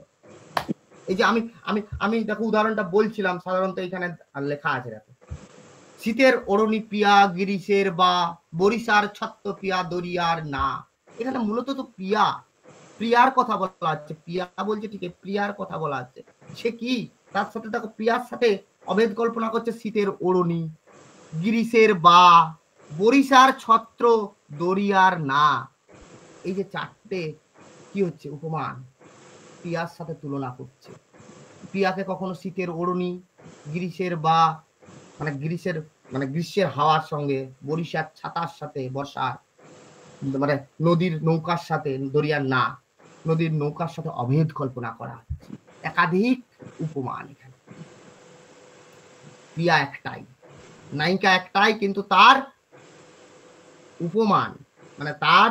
Speaker 1: এই যে আমি আমি আমি দেখো উদাহরণটা বলছিলাম, সাধারণত এখানে লেখা আছে, দেখো শীতের ওড়নি পিয়া গিরিশের বা, বরিশার ছত্র পিয়া দরিয়ার না। এখানে মূলত তো পিয়া, প্রিয়ার কথা বলা হচ্ছে, পিয়া বলছে ঠিক, প্রিয়ার কথা বলা হচ্ছে। সে কি, তার সাথে দেখো প্রিয়ার সাথে অভেদ কল্পনা করছে শীতের ওড়নি, গিরিশের বা, বরিশার ছত্র, দরিয়ার না। এই যে চারটে কি হচ্ছে, উপমান, প্রিয়ার সাথে তুলনা করছে। প্রিয়াকে কখনো শীতের ওড়নি, গ্রীষ্মের বা মানে গ্রীষ্মের হাওয়ার সঙ্গে, বরিশার ছাতার সাথে, বর্ষার মানে নদীর নৌকার সাথে, দরিয়ার না, নদীর নৌকার সাথে অভেদ কল্পনা করা হচ্ছে। একাধিক উপমান এখানে। প্রিয়া একটাই, নায়িকা একটাই, কিন্তু তার উপমান মানে তার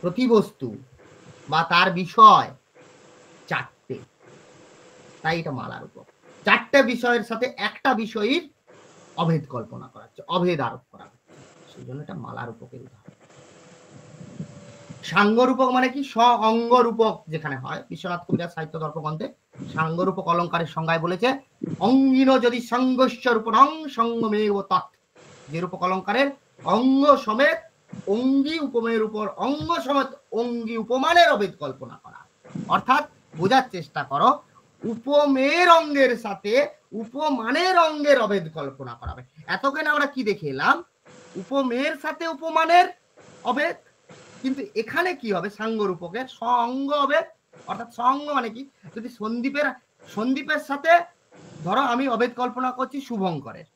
Speaker 1: প্রতিবস্তু বা তার বিষয় চারটে, তাই এটা মালার উপর। চারটে বিষয়ের সাথে একটা বিষয়ের অভেদ কল্পনা করা হচ্ছে, অভেদ আরোপ করা হচ্ছে, সেই জন্য এটা মালার উপকের উদাহরণ। সাঙ্গরূপক মানে কি, স্ব অঙ্গ রূপক যেখানে হয়, বিশ্বনাথ কবিরাজ সাহিত্য দর্পগ্রন্থে সাঙ্গরূপক অলঙ্কারের সংজ্ঞায় বলেছে, অঙ্গিন যদি সঙ্গস্য রূপং সঙ্গমেব তৎ। যে রূপক অলঙ্কারের অঙ্গ সমেত অঙ্গি উপমেয়ের উপর অঙ্গ সমেত অঙ্গি উপমানের অভেদ কল্পনা করা। অর্থাৎ বোঝার চেষ্টা করো, উপমেয়ের অঙ্গের সাথে উপমানের অঙ্গের অভেদ কল্পনা করা হবে। এতক্ষণ আমরা কি দেখে এলাম, উপমেয়ের সাথে উপমানের অভেদ, কিন্তু এখানে কি হবে, সাঙ্গরূপকের সঙ্গ হবে। অর্থাৎ সঙ্গ মানে কি, যদি সন্দীপের সাথে ধরো আমি অভেদ কল্পনা করছি শুভঙ্করের,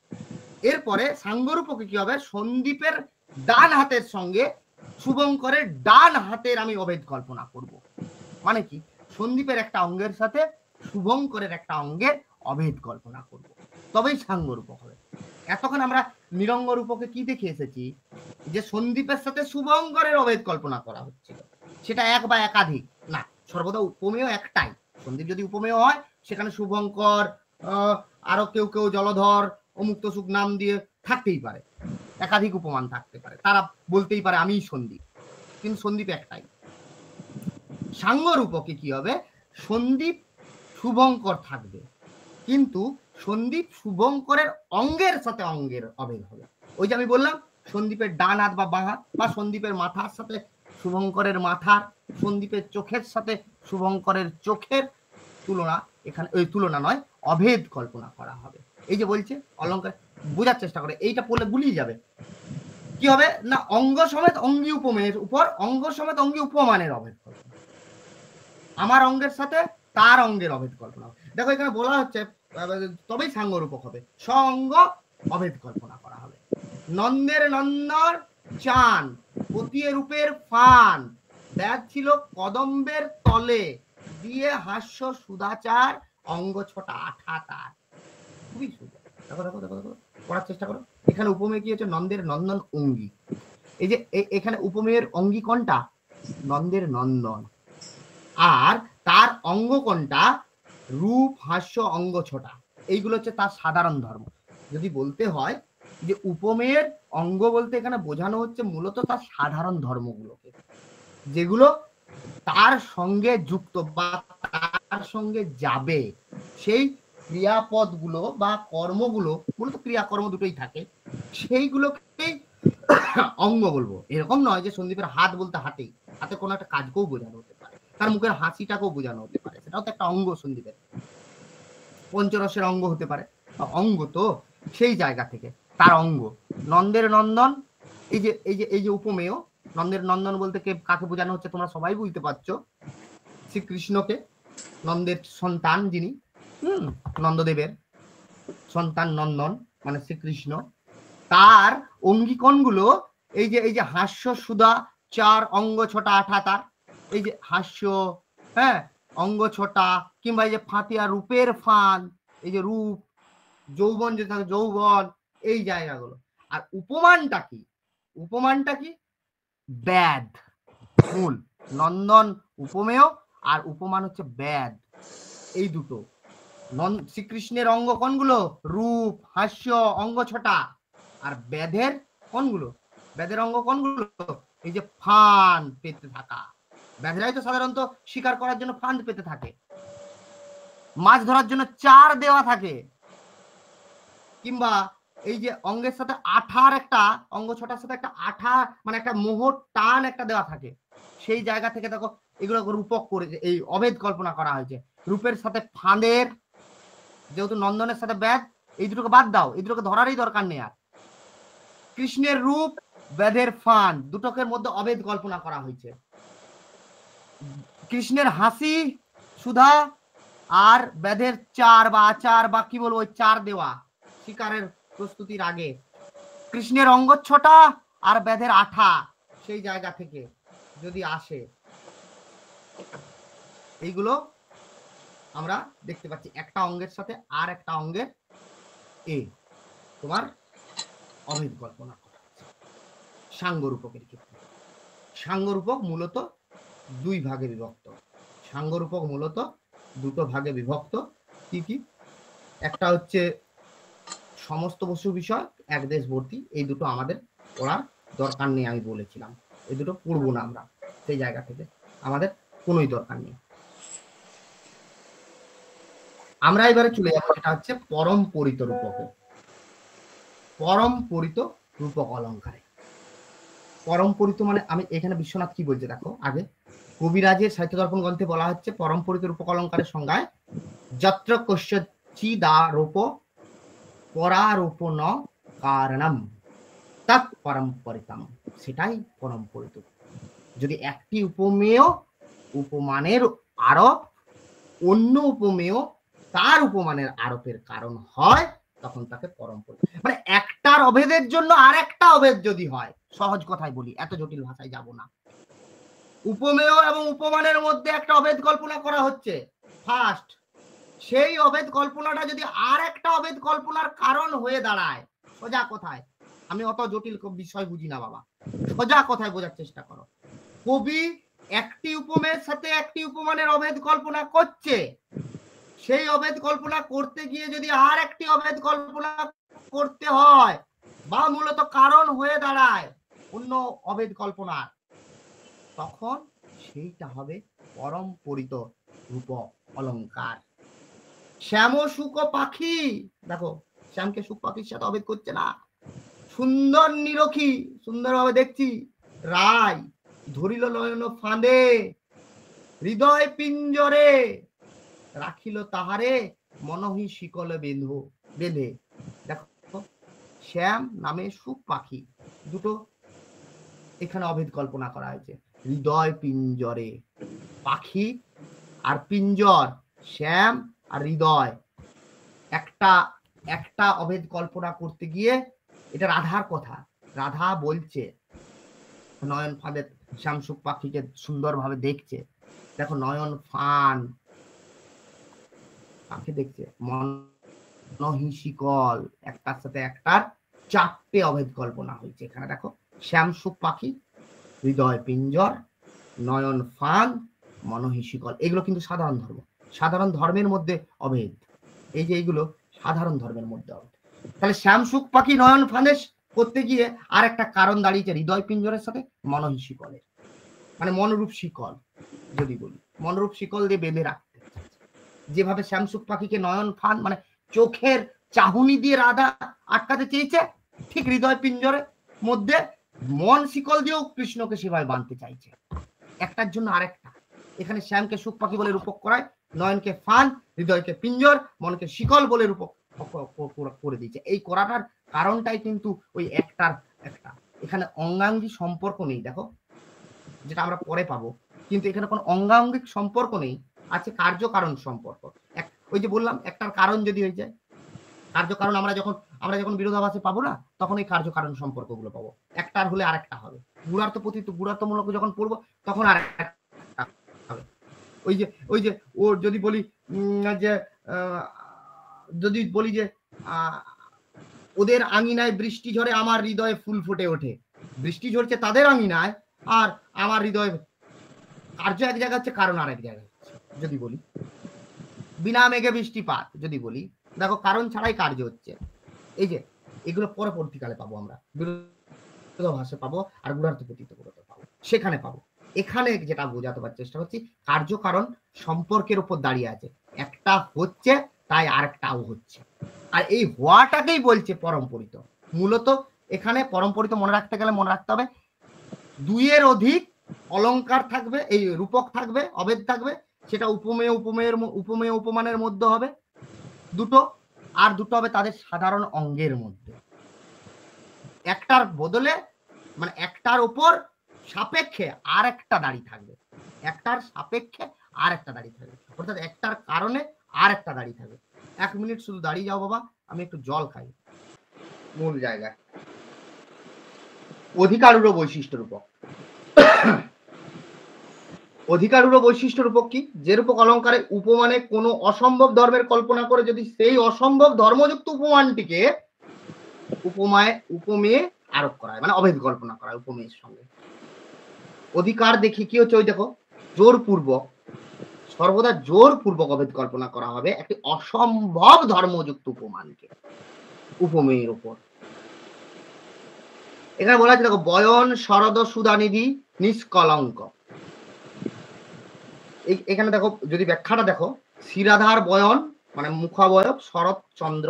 Speaker 1: এরপরে সাঙ্গরূপকে কি হবে, সন্দীপের ডান হাতের সঙ্গে শুভঙ্করের ডান হাতের আমি অভেদ কল্পনা করব। মানে কি, সন্দীপের একটা অঙ্গের সাথে শুভঙ্করের একটা অঙ্গের অভেদ কল্পনা করব, তবেই সাঙ্গরূপক হবে। এতক্ষণ আমরা নিরঙ্গ রূপকে কি দেখে এসেছি, যে সন্দীপের সাথে শুভঙ্করের অভেদ কল্পনা করা হচ্ছিল, সেটা এক বা একাধিক না, সর্বদা উপমেয় একটাই। সন্দীপ যদি উপমেয় হয়, সেখানে শুভঙ্কর আরো কেউ কেউ জলধর অমুক তসুক নাম দিয়ে থাকতেই পারে, একাধিক উপমান থাকতে পারে, তারা বলতেই পারে আমি সন্দীপ, কিন্তু সন্দীপ একটাই। সাঙ্গরূপকে কি হবে, সন্দীপ শুভঙ্কর থাকবে, কিন্তু সন্দীপ শুভঙ্করের অঙ্গের সাথে অঙ্গের অভেদ হবে। ওই যে আমি বললাম সন্দীপের ডান হাত বা বাঁ হাত, বা সন্দীপের মাথার সাথে শুভঙ্করের মাথার, সন্দীপের চোখের সাথে শুভঙ্করের চোখের তুলনা, এখানে ওই তুলনা নয়, অভেদ কল্পনা করা হবে। এই যে বলছে অলঙ্কার, বোঝার চেষ্টা করে, এইটা পড়লে গুলিয়ে যাবে। কি হবে না, অঙ্গ সমেত অঙ্গী উপমেয়ের উপর অঙ্গ সমেত অঙ্গী উপমানের অভেদ কল্পনা, আমার অঙ্গের সাথে তার অঙ্গের অভেদ কল্পনা। দেখো এখানে বলা হচ্ছে তবেই সাঙ্গরূপক হবে, সঙ্গ অভেদ কল্পনা করা হবে। নন্দের নন্দর চান পতিয়ে রূপের ফান, ব্যাগ ছিল কদম্বের তলে, দিয়ে হাস্য সুদাচার, অঙ্গ ছোটা আঠা তার। খুবই সুন্দর। দেখো দেখো দেখো দেখো, পড়ার চেষ্টা করো। এখানে উপমেয় কি হচ্ছে, নন্দের নন্দন অঙ্গী। এই যে এখানে উপমেয়ের অঙ্গী কোনটা, নন্দের নন্দন, আর তার অঙ্গ কোনটা, রূপ হাস্য অঙ্গ ছোটা। এইগুলো হচ্ছে তার সাধারণ ধর্ম। যদি বলতে হয় যে উপমেয়ের অঙ্গ বলতে এখানে বোঝানো হচ্ছে মূলত তার সাধারণ ধর্মগুলোকে, যেগুলো তার সঙ্গে যুক্ত বা তার সঙ্গে যাবে, সেই ক্রিয়াপদগুলো বা কর্মগুলো, মূলত ক্রিয়াকর্ম দুটোই থাকে, সেইগুলোকেই অঙ্গ বলবো। এরকম নয় যে সন্দীপের হাত বলতে হাতেই, হাতে কোনো একটা কাজকেও বোঝানো হতে পারে, তার মুখের হাসিটাকেও বোঝানো হতে পারে, সেটাও তো একটা অঙ্গ সন্দীপের, পঞ্চরসের অঙ্গ হতে পারে, অঙ্গ তো সেই জায়গা থেকে তার অঙ্গ। নন্দের নন্দন, এই যে উপমেয়, নন্দের নন্দন বলতে কাকে বোঝানো হচ্ছে তোমরা সবাই বুঝতে পারছো, শ্রীকৃষ্ণকে, নন্দের সন্তান যিনি, নন্দদেবের সন্তান নন্দন মানে শ্রীকৃষ্ণ, তার অঙ্গীকণগুলো এই যে হাস্য সুধা চার অঙ্গ ছোটা আঠা তার, এই যে হাস্য, হ্যাঁ, অঙ্গ ছোটা, কিংবা এই যে ফাতিয়া রূপের ফান, এই যে রূপ, যৌবন যে থাকে যৌবন, এই জায়গাগুলো। আর উপমানটা কি, উপমানটা কি, ব্যাধ মূল, নন্দন উপমেয় আর উপমান হচ্ছে ব্যাধ। এই দুটো শ্রীকৃষ্ণের অঙ্গ কোনগুলো, রূপ হাস্য অঙ্গ ছোটা, আর ব্যাধের কোনগুলো, ব্যাধের অঙ্গ কোনগুলো, এই যে ফান পেতে থাকা। ব্যাধেরাই তো সাধারণত শিকার করার জন্য ফান পেতে থাকে, মাছ ধরার জন্য চার দেওয়া থাকে, কিংবা এই যে অঙ্গের সাথে আঠার একটা অঙ্গ ছোটার সাথে একটা আঠা মানে একটা মোহর টান একটা দেওয়া থাকে, সেই জায়গা থেকে দেখো এগুলো রূপক করে এই অভেদ কল্পনা করা হয়েছে। রূপের সাথে ফাঁদের, যেহেতু নন্দনের সাথে ব্যাধ, এই দুটোকে বাদ দাও, এই দুটোকে ধরারই দরকার নেই আর। কৃষ্ণের রূপ ব্যাধের ফান, দুটোকের মধ্যে অভেদ কল্পনা করা হয়েছে। কৃষ্ণের হাসি সুধা আর ব্যাধের চার বা আচার বা কি বলবো, ওই চার দেওয়া শিকারের প্রস্তুতির আগে, কৃষ্ণের অঙ্গচ্ছটা আর ব্যাধের আঠা, সেই জায়গা থেকে যদি আসে, এইগুলো আমরা দেখতে পাচ্ছি একটা অঙ্গের সাথে আর একটা অঙ্গের এ তোমার অভেদ কল্পনা করা। সাঙ্গরূপকের ক্ষেত্রে সাঙ্গরূপক মূলত দুই ভাগে বিভক্ত, সাঙ্গরূপক মূলত দুটো ভাগে বিভক্ত। কি কি, একটা হচ্ছে সমস্ত বস্তু বিষয়, এক দেশবর্তী, এই দুটো আমাদের পড়ার দরকার নেই, আমি বলেছিলাম এই দুটো পড়বো না আমরা, সেই জায়গা থেকে আমাদের কোনোই দরকার নেই। আমরা এবারে চলে যাবো, এটা হচ্ছে পরম পরিত রূপকে, পরম পরিত রূপক অলঙ্কারে। পরম পরিত মানে আমি এখানে বিশ্বনাথ কি বলছে দেখো, আগে কবিরাজের সাহিত্য দর্পণ গ্রন্থে বলা হচ্ছে পরম পরিত রূপক অলঙ্কারের সংজ্ঞায়, যত্র কস্যচিদারোপ পরারোপ ন কারণম তৎ পরম্পরিতম, সেটাই পরম্পরিত। যদি একটি উপমেয় উপমানের আরোপ অন্য উপমেয় তার উপমানের আরোপের কারণ হয়, তখন তাকে পরম্পরিত। মানে একটার অভেদের জন্য আর একটা অভেদ যদি হয়, সহজ কথায় বলি, এত জটিল ভাষায় যাব না, উপমেয় এবং উপমানের মধ্যে একটা অভেদ কল্পনা করা হচ্ছে ফার্স্ট, সেই অভেদ কল্পনাটা যদি আর একটা অভেদ কল্পনার কারণ হয়ে দাঁড়ায়, সোজা কথায়, আমি অত জটিল বিষয় বুঝি না বাবা, সোজা কথায় বোঝার চেষ্টা করো, কবি একটি উপমেয়ের সাথে একটি উপমানের অভেদ কল্পনা করছে, সেই অভেদ কল্পনা করতে গিয়ে যদি আর একটি অভেদ কল্পনা করতে হয় বা মূলত কারণ হয়ে দাঁড়ায় অন্য অভেদ কল্পনার, তখন সেইটা হবে পরম্পরিত রূপক অলঙ্কার। শ্যাম শুক পাখি, দেখো শ্যামকে শুক পাখির সাথে অভেদ করছে না। সুন্দর নিরখী, সুন্দরভাবে দেখছি। রায় ধরিল নয়ন ফাঁদে, হৃদয় পিঞ্জরে রাখিল তাহারে, মনহি শিকলে বেঁধে। দেখো শ্যাম নামে সুখ পাখি, দুটো এখানে অভেদ কল্পনা করা হয়েছে। হৃদয় পিঞ্জরে, পাখি আর পিঞ্জর, শ্যাম আর হৃদয়, একটা একটা অভেদ কল্পনা করতে গিয়ে এটা রাধার কথা। রাধা বলছে নয়ন ফাঁদে শ্যাম সুখ পাখিকে সুন্দরভাবে দেখছে। দেখো নয়ন ফান পাখি দেখছে, মনহি শিকল, একটার সাথে একটার চারটে অভেদ কল্পনা হয়েছে এখানে। দেখো শ্যাম সুখ পাখি, হৃদয় পিঞ্জর, নয়ন ফান, মনহি শিকল, এগুলো কিন্তু সাধারণ ধর্ম। সাধারণ ধর্মের মধ্যে অভেদ, এই যে এইগুলো সাধারণ ধর্মের মধ্যে অভেদ। তাহলে শ্যাম সুখ পাখি নয়ন ফাঁদে করতে গিয়ে আর একটা কারণ দাঁড়িয়েছে হৃদয় পিঞ্জরের সাথে মনহি শিকলের, মানে মনরূপ শিকল যদি বলি, মনরূপ শিকল দিয়ে বেঁধে রাখতে। যেভাবে শ্যাম সুখ পাখিকে নয়ন ফান মানে চোখের চাহুনি দিয়ে রাধা আটকাতে চেয়েছে, ঠিক হৃদয় পিঞ্জরের মধ্যে মন শিকল দিয়েও কৃষ্ণকে সেভাবে বাঁধতে চাইছে, একটার জন্য আরেকটা। এখানে শ্যামকে সুখ পাখি বলে রূপক করায়, নয়নকে ফান, হৃদয়কে পিঞ্জর, মনকে শিকল বলে রূপক করে দিয়েছে। এই করাটার কারণটাই কিন্তু ওই একটার একটা, এখানে অঙ্গাঙ্গী সম্পর্ক নেই। দেখো যেটা আমরা পরে পাবো, কিন্তু এখানে কোনো অঙ্গাঙ্গিক সম্পর্ক নেই, আছে কার্যকারণ সম্পর্ক। ওই যে বললাম একটার কারণ যদি হয়ে যায়, কার্যকারণ আমরা যখন বিরোধাভাসে পাবো না, তখন এই কার্যকারণ সম্পর্কগুলো পাবো। একটার হলে আরেকটা হবে, গুণার্থ প্রতীত গুণার্থমূলক যখন পড়বো তখন আর হবে। ওই যে ও যদি বলি যে ওদের আঙিনায় বৃষ্টি ঝরে আমার হৃদয়ে ফুল ফুটে ওঠে, বৃষ্টি ঝরছে তাদের আঙিনায় আর আমার হৃদয়ে, কার্য এক জায়গা হচ্ছে, কারণ আর এক জায়গায় হচ্ছে। যদি বলি বিনা মেঘে বৃষ্টিপাত যদি বলি, দেখো কারণ ছাড়াই কার্য হচ্ছে। এই যে এগুলো পরবর্তীকালে পাবো, আমরা বিরোধাভাসে পাবো আর গুণার্থ প্রতীত পাবো, সেখানে পাবো। এখানে যেটা বোঝাতে পারার চেষ্টা করছি, কার্য কারণ সম্পর্কের উপর দাঁড়িয়ে আছে, একটা হচ্ছে তাই আরেকটাও হচ্ছে, আর এই হওয়াটাকেই বলছে পরম্পরিত। মূলত এখানে পরম্পরিত মনে রাখতে গেলে মনে রাখতে হবে দুইয়ের অধিক অলংকার থাকবে, এই রূপক থাকবে, অভেদ থাকবে, সেটা উপমেয় উপমানের মধ্যে হবে দুটো, আর দুটো হবে তাদের সাধারণ অঙ্গের মধ্যে। একটার বদলে মানে একটার উপর সাপেক্ষে আর একটা দাঁড়িয়ে থাকবে, একটার সাপেক্ষে আর একটা দাঁড়িয়ে থাকবে, অর্থাৎ একটার কারণে আর একটা দাঁড়িয়ে থাকবে। 1 মিনিট শুধু দাঁড়িয়ে যাও বাবা, আমি একটু জল খাই। মূল জায়গায় অধিকারুর বৈশিষ্ট্য রূপক। অধিকারুর বৈশিষ্ট্য রূপক কি? যে রূপক অলঙ্কারে উপমানে কোনো অসম্ভব ধর্মের কল্পনা করে যদি সেই অসম্ভব ধর্মযুক্ত উপমানটিকে উপমেয়ে আরোপ করা হয়, মানে অভেদ কল্পনা করা হয় উপমেয়ের সঙ্গে। অধিকার দেখি কি হচ্ছে, ওই দেখো জোরপূর্বক, সর্বদা জোরপূর্বক অভেদ কল্পনা করা হবে একটি অসম্ভব ধর্মযুক্ত উপমানকে উপমেয়ের উপর। এখানে বলা আছে দেখো বয়ন শরদ সুধানিধি নিষ্কলঙ্ক। এখানে দেখো যদি ব্যাখ্যাটা দেখো, শ্রীরাধার বয়ন মানে মুখাবয়ব শরৎ চন্দ্র,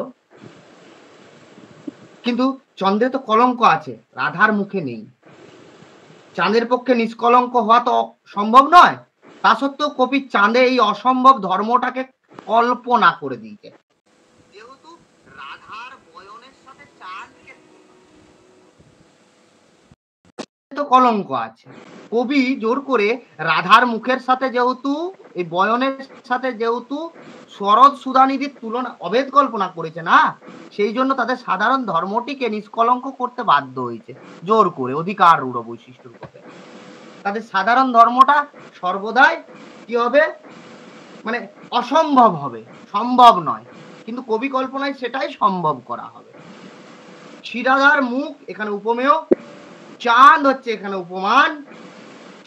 Speaker 1: কিন্তু চন্দ্রে তো কলঙ্ক আছে, রাধার মুখে নেই। চাঁদের পক্ষে নিষ্কলঙ্ক হওয়া তো সম্ভব নয়, তা সত্ত্বেও কবি চাঁদে এই অসম্ভব ধর্মটাকে কল্পনা করে দিয়েছে। যেহেতু রাধার বয়নের সাথে চাঁদকে তো কলঙ্ক আছে, কবি জোর করে রাধার মুখের সাথে যেহেতু এই বয়নের সাথে যেহেতু শরৎ সুধানিধির তুলনা অভেদ কল্পনা করেছে না, সেই জন্য তাদের সাধারণ ধর্মটিকে নিষ্কলঙ্ক করতে বাধ্য হয়েছে জোর করে অধিকার রূঢ় বৈশিষ্ট্য রূপে। তাদের সাধারণ ধর্মটা সর্বদাই কি হবে, মানে অসম্ভব হবে, সম্ভব নয়, কিন্তু কবি কল্পনায় সেটাই সম্ভব করা হবে। শ্রীরাধার মুখ এখানে উপমেয়, চাঁদ হচ্ছে এখানে উপমান,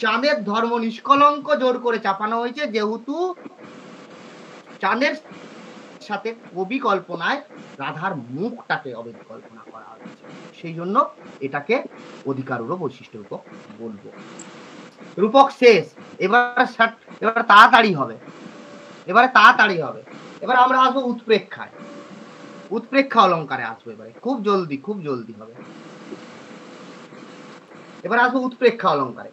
Speaker 1: চাঁদের ধর্ম নিষ্কলঙ্ক জোর করে চাপানো হয়েছে, যেহেতু চাঁদের সাথে কবি কল্পনায় রাধার মুখটাকে অভেদ কল্পনা করা হয়েছে, সেই জন্য এটাকে অধিকারুরও বৈশিষ্ট্য রূপক বলবো। রূপক শেষ, এবার তাড়াতাড়ি হবে, এবারে তাড়াতাড়ি হবে। এবার আমরা আসবো উৎপ্রেক্ষায়, উৎপ্রেক্ষা অলঙ্কারে আসবো এবারে, খুব জলদি হবে। এবার আসবো উৎপ্রেক্ষা অলঙ্কারে।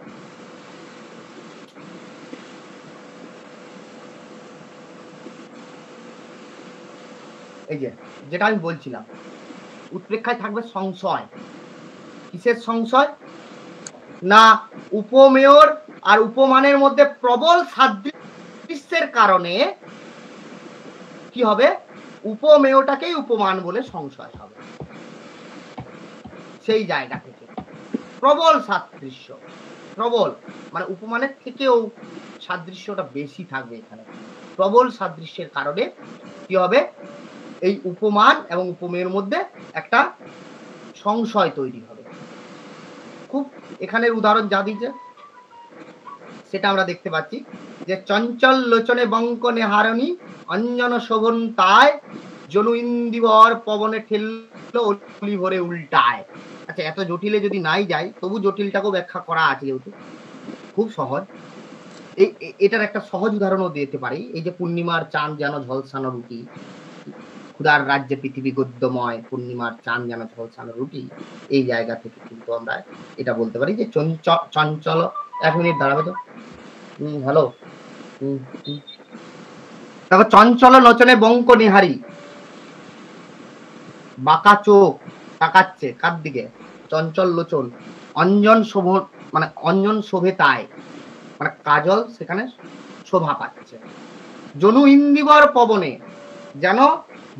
Speaker 1: এই যে যেটা আমি বলছিলাম, উৎপ্রেক্ষায় থাকবে সংশয়। কিসের সংশয়? না উপমেয়র আর উপমানের মধ্যে প্রবল সাদৃশ্যের কারণে কি হবে, উপমেয়টাকেই উপমান বলে সংশয় হবে। সেই জায়গা থেকে প্রবল সাদৃশ্য, প্রবল মানে উপমানের থেকেও সাদৃশ্যটা বেশি থাকবে এখানে। প্রবল সাদৃশ্যের কারণে কি হবে, এই উপমান এবং উপমেয়ের মধ্যে একটা সংশয় তৈরি হবে। খুব এখানের উদাহরণ যা দিয়েছে সেটা আমরা দেখতে পাচ্ছি যে চঞ্চল লোচনে বঙ্কনে হারণী অঞ্জন শোভন তায় জনু ইন্দিবর পবনে ঠেললো অলি ভরে উল্টায়। আচ্ছা এত জটিলে যদি নাই যায় তবু জটিলটাকেও ব্যাখ্যা করা আছে, যেহেতু খুব সহজ। এটার একটা সহজ উদাহরণও দিতে পারি। এই যে পূর্ণিমার চাঁদ যেন ঝলসানো রুটি, ক্ষুধার রাজ্যে পৃথিবী গদ্যময়, পূর্ণিমার চাঁদ যেন ঝলসানো রুটি, এই জায়গা থেকে কিন্তু আমরা এটা বলতে পারি যে চঞ্চল। 1 মিনিট দাঁড়াবে তো। হ্যালো। তারপর চঞ্চল লোচনে বঙ্ক নিহারি, বাঁকা চোখ তাকাচ্ছে কার দিকে, চঞ্চল লোচন, অঞ্জন শোভ মানে অঞ্জন শোভে তাই, মানে কাজল সেখানে শোভা পাচ্ছে। জনু ইন্দিবর পবনে, যেন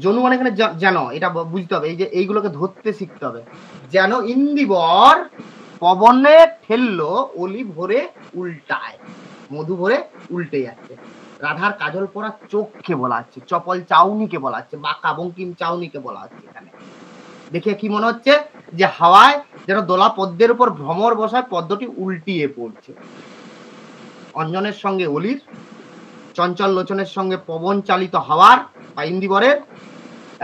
Speaker 1: জনু মানে এখানে যেন, এটা বুঝতে হবে, এই যে এইগুলোকে ধরতে শিখতে হবে। যেন ইন্দিবর পবনে ঠেললো অলি ভরে উল্টায়, মধু ভরে উল্টে যাচ্ছে। রাধার কাজল পরা চোখকে বলা হচ্ছে, চপল চাউনিকে বলা হচ্ছে, বাঁকা বঙ্কিম চাউনিকে বলা হচ্ছে। এখানে দেখে কি মনে হচ্ছে যে হাওয়ায় যেন দোলা পদ্মের উপর ভ্রমর বসায় পদ্মটি উল্টিয়ে পড়ছে। অঞ্জনের সঙ্গে অলির, চঞ্চল লোচনের সঙ্গে পবন চালিত হাওয়ার বা ইন্দিবরের,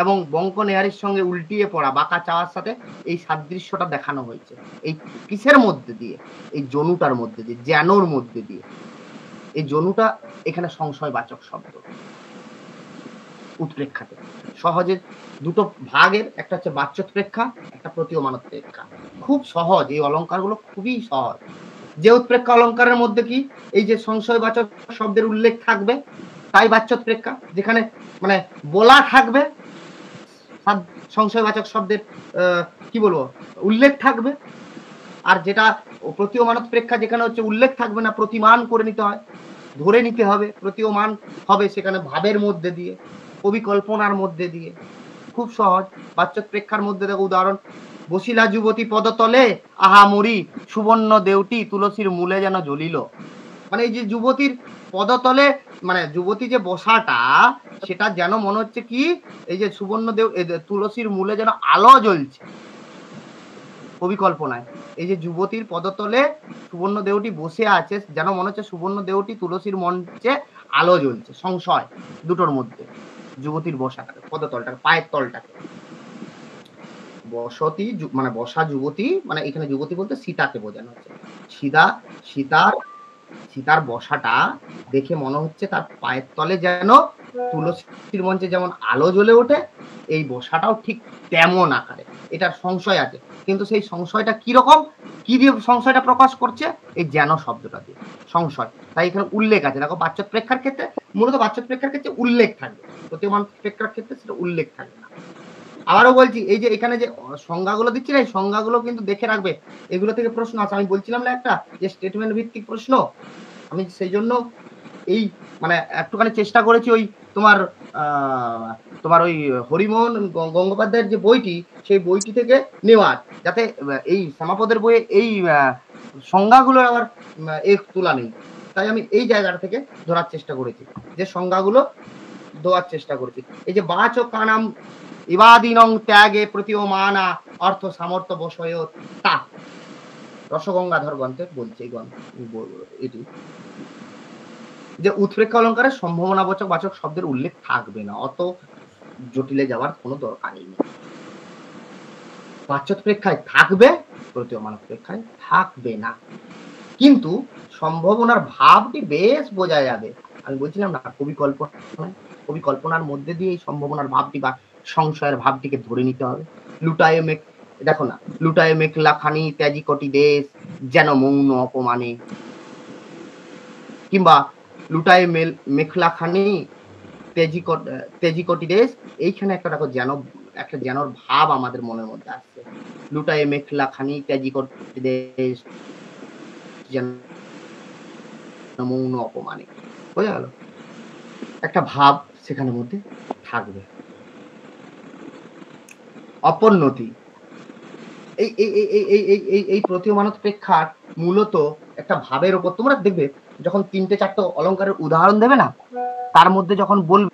Speaker 1: এবং বঙ্ক নেহারির সঙ্গে উল্টিয়ে পড়া বাঁকা চাওয়ার সাথে এই সাদৃশ্যটা দেখানো হয়েছে। এই কিসের মধ্যে দিয়ে? এই জনুটার মধ্যে দিয়ে, জ্ঞানোর মধ্যে দিয়ে। এই জনুটা এখানে সংশয়বাচক শব্দ উৎপ্রেক্ষাতে। সহজে দুটো ভাগের, একটা হচ্ছে বাচ্যোৎপ্রেক্ষা, একটা প্রতীয়মানোৎপ্রেক্ষা। খুব সহজ, এই অলঙ্কারগুলো খুবই সহজ। যে উৎপ্রেক্ষা অলঙ্কারের মধ্যে কি এই যে সংশয়বাচক শব্দের উল্লেখ থাকবে, তাই বাচ্যোৎপ্রেক্ষা, যেখানে মানে বলা থাকবে সংশয়বাচক শব্দের কি বলবো উল্লেখ থাকবে। আর যেটা প্রতীয়মানোৎপ্রেক্ষা, যেখানে হচ্ছে উল্লেখ থাকবে না, প্রতিমান করে নিতে হয়, ধরে নিতে হবে, প্রতীয়মান হবে সেখানে ভাবের মধ্যে দিয়ে, কবিকল্পনার মধ্যে দিয়ে। খুব সহজ। বাচ্যোৎপ্রেক্ষার মধ্যে দেখো উদাহরণ, বসিলা যুবতী পদতলে আহা মরি সুবর্ণ দেউটি তুলসীর মূলে যেন জ্বলিল। মানে এই যে যুবতীর পদতলে, মানে যুবতী যে বসাটা, সেটা যেন মনে হচ্ছে কি এই যে সুবর্ণ দেউ তুলসীর মূলে যেন আলো জ্বলছে কবিকল্পনায়। এই যে যুবতীর পদতলে সুবর্ণ দেউটি বসে আছে, যেন মনে হচ্ছে সুবর্ণ দেউটি তুলসীর মঞ্চে আলো জ্বলছে। সংশয় দুটোর মধ্যে, যুবতীর বসাটাকে, পদতলটাকে, পায়ের তলটাকে। বসতি মানে বসা যুবতী, মানে এখানে যুবতী বলতে সীতাকে বোঝানো হচ্ছে। সীতার বসাটা দেখে মনে হচ্ছে তার পায়ের তলে যেন তুলসীর মঞ্চে যেমন আলো জ্বলে ওঠে, এই বসাটাও ঠিক তেমন আকারে। এটার সংশয় আছে, কিন্তু সেই সংশয়টা কিরকম, কি দিয়ে সংশয়টা প্রকাশ করছে? এই যেন শব্দটা দিয়ে সংশয়। তাই এখানে উল্লেখ আছে। দেখো বাচ্যোৎপ্রেক্ষার ক্ষেত্রে, মূলত বাচ্যোৎপ্রেক্ষার ক্ষেত্রে উল্লেখ থাকবে, প্রতীয়মানোৎপ্রেক্ষার ক্ষেত্রে সেটা উল্লেখ থাকবে না। আবারও বলছি, এই যে এখানে যে সংজ্ঞাগুলো দিচ্ছি না, এই সংজ্ঞাগুলো কিন্তু দেখে রাখবে, এগুলো থেকে প্রশ্ন আছে। আমি বলছিলাম না একটা যে স্টেটমেন্ট ভিত্তিক প্রশ্ন, আমি সেই জন্য এই মানে একটুখানি চেষ্টা করেছি ওই তোমার ওই হরিমোহন গঙ্গোপাধ্যায়ের যে বইটি, সেই বইটি থেকে নেওয়ার, যাতে এই সমাপদের বইয়ে এই সংজ্ঞাগুলোর আবার তোলা নেই। তাই আমি এই জায়গাটা থেকে ধরার চেষ্টা করেছি, যে সংজ্ঞাগুলো দেওয়ার চেষ্টা করেছি। এই যে বাচ ও কানাম ইবাদিনং ত্যাগে প্রতীয়মানা অর্থ সামর্থ্য বসয় তা, রসগঙ্গাধর গ্রন্থে বলছে এটি, যে উৎপ্রেক্ষা অলঙ্কারের সম্ভাবনাবাচক বাচক শব্দের উল্লেখ থাকবে না। অত জটিলে যাওয়ার কোনো দরকারই নেই। বাচ্যোৎপ্রেক্ষায় থাকবে, প্রতীয়মানোৎপ্রেক্ষায় থাকবে না, কিন্তু সম্ভাবনার ভাবটি বেশ বোঝা যাবে। আমি বলছিলাম না কবিকল্পনায় কবি কল্পনার মধ্যে দিয়ে এই সম্ভাবনার ভাবটি বা সংশয়ের ভাবটিকে ধরে নিতে হবে। লুটায়ে মেঘ, দেখো না, লুটায়ে মেঘলা খানি ত্যাজি কোটি দেশ যেন মৌন অপমানে, কিংবা লুটায়ে মেঘলা খানি তেজি কোটি দেশ, এইখানে একটা দেখো যেন একটা যেনর ভাব আমাদের মনের মধ্যে আসছে। লুটায়ে মেঘলা খানি ত্যাজি কোটি দেশ যেন মৌন অপমানে, বোঝা গেল? একটা ভাব সেখানের মধ্যে থাকবে। অপোন্নতি, এই প্রতীয়মানত প্রেক্ষার মূলত একটা ভাবের উপর, তোমরা দেখবে যখন ৩-৪টে অলঙ্কারের উদাহরণ দেবে না, তার মধ্যে যখন বলবে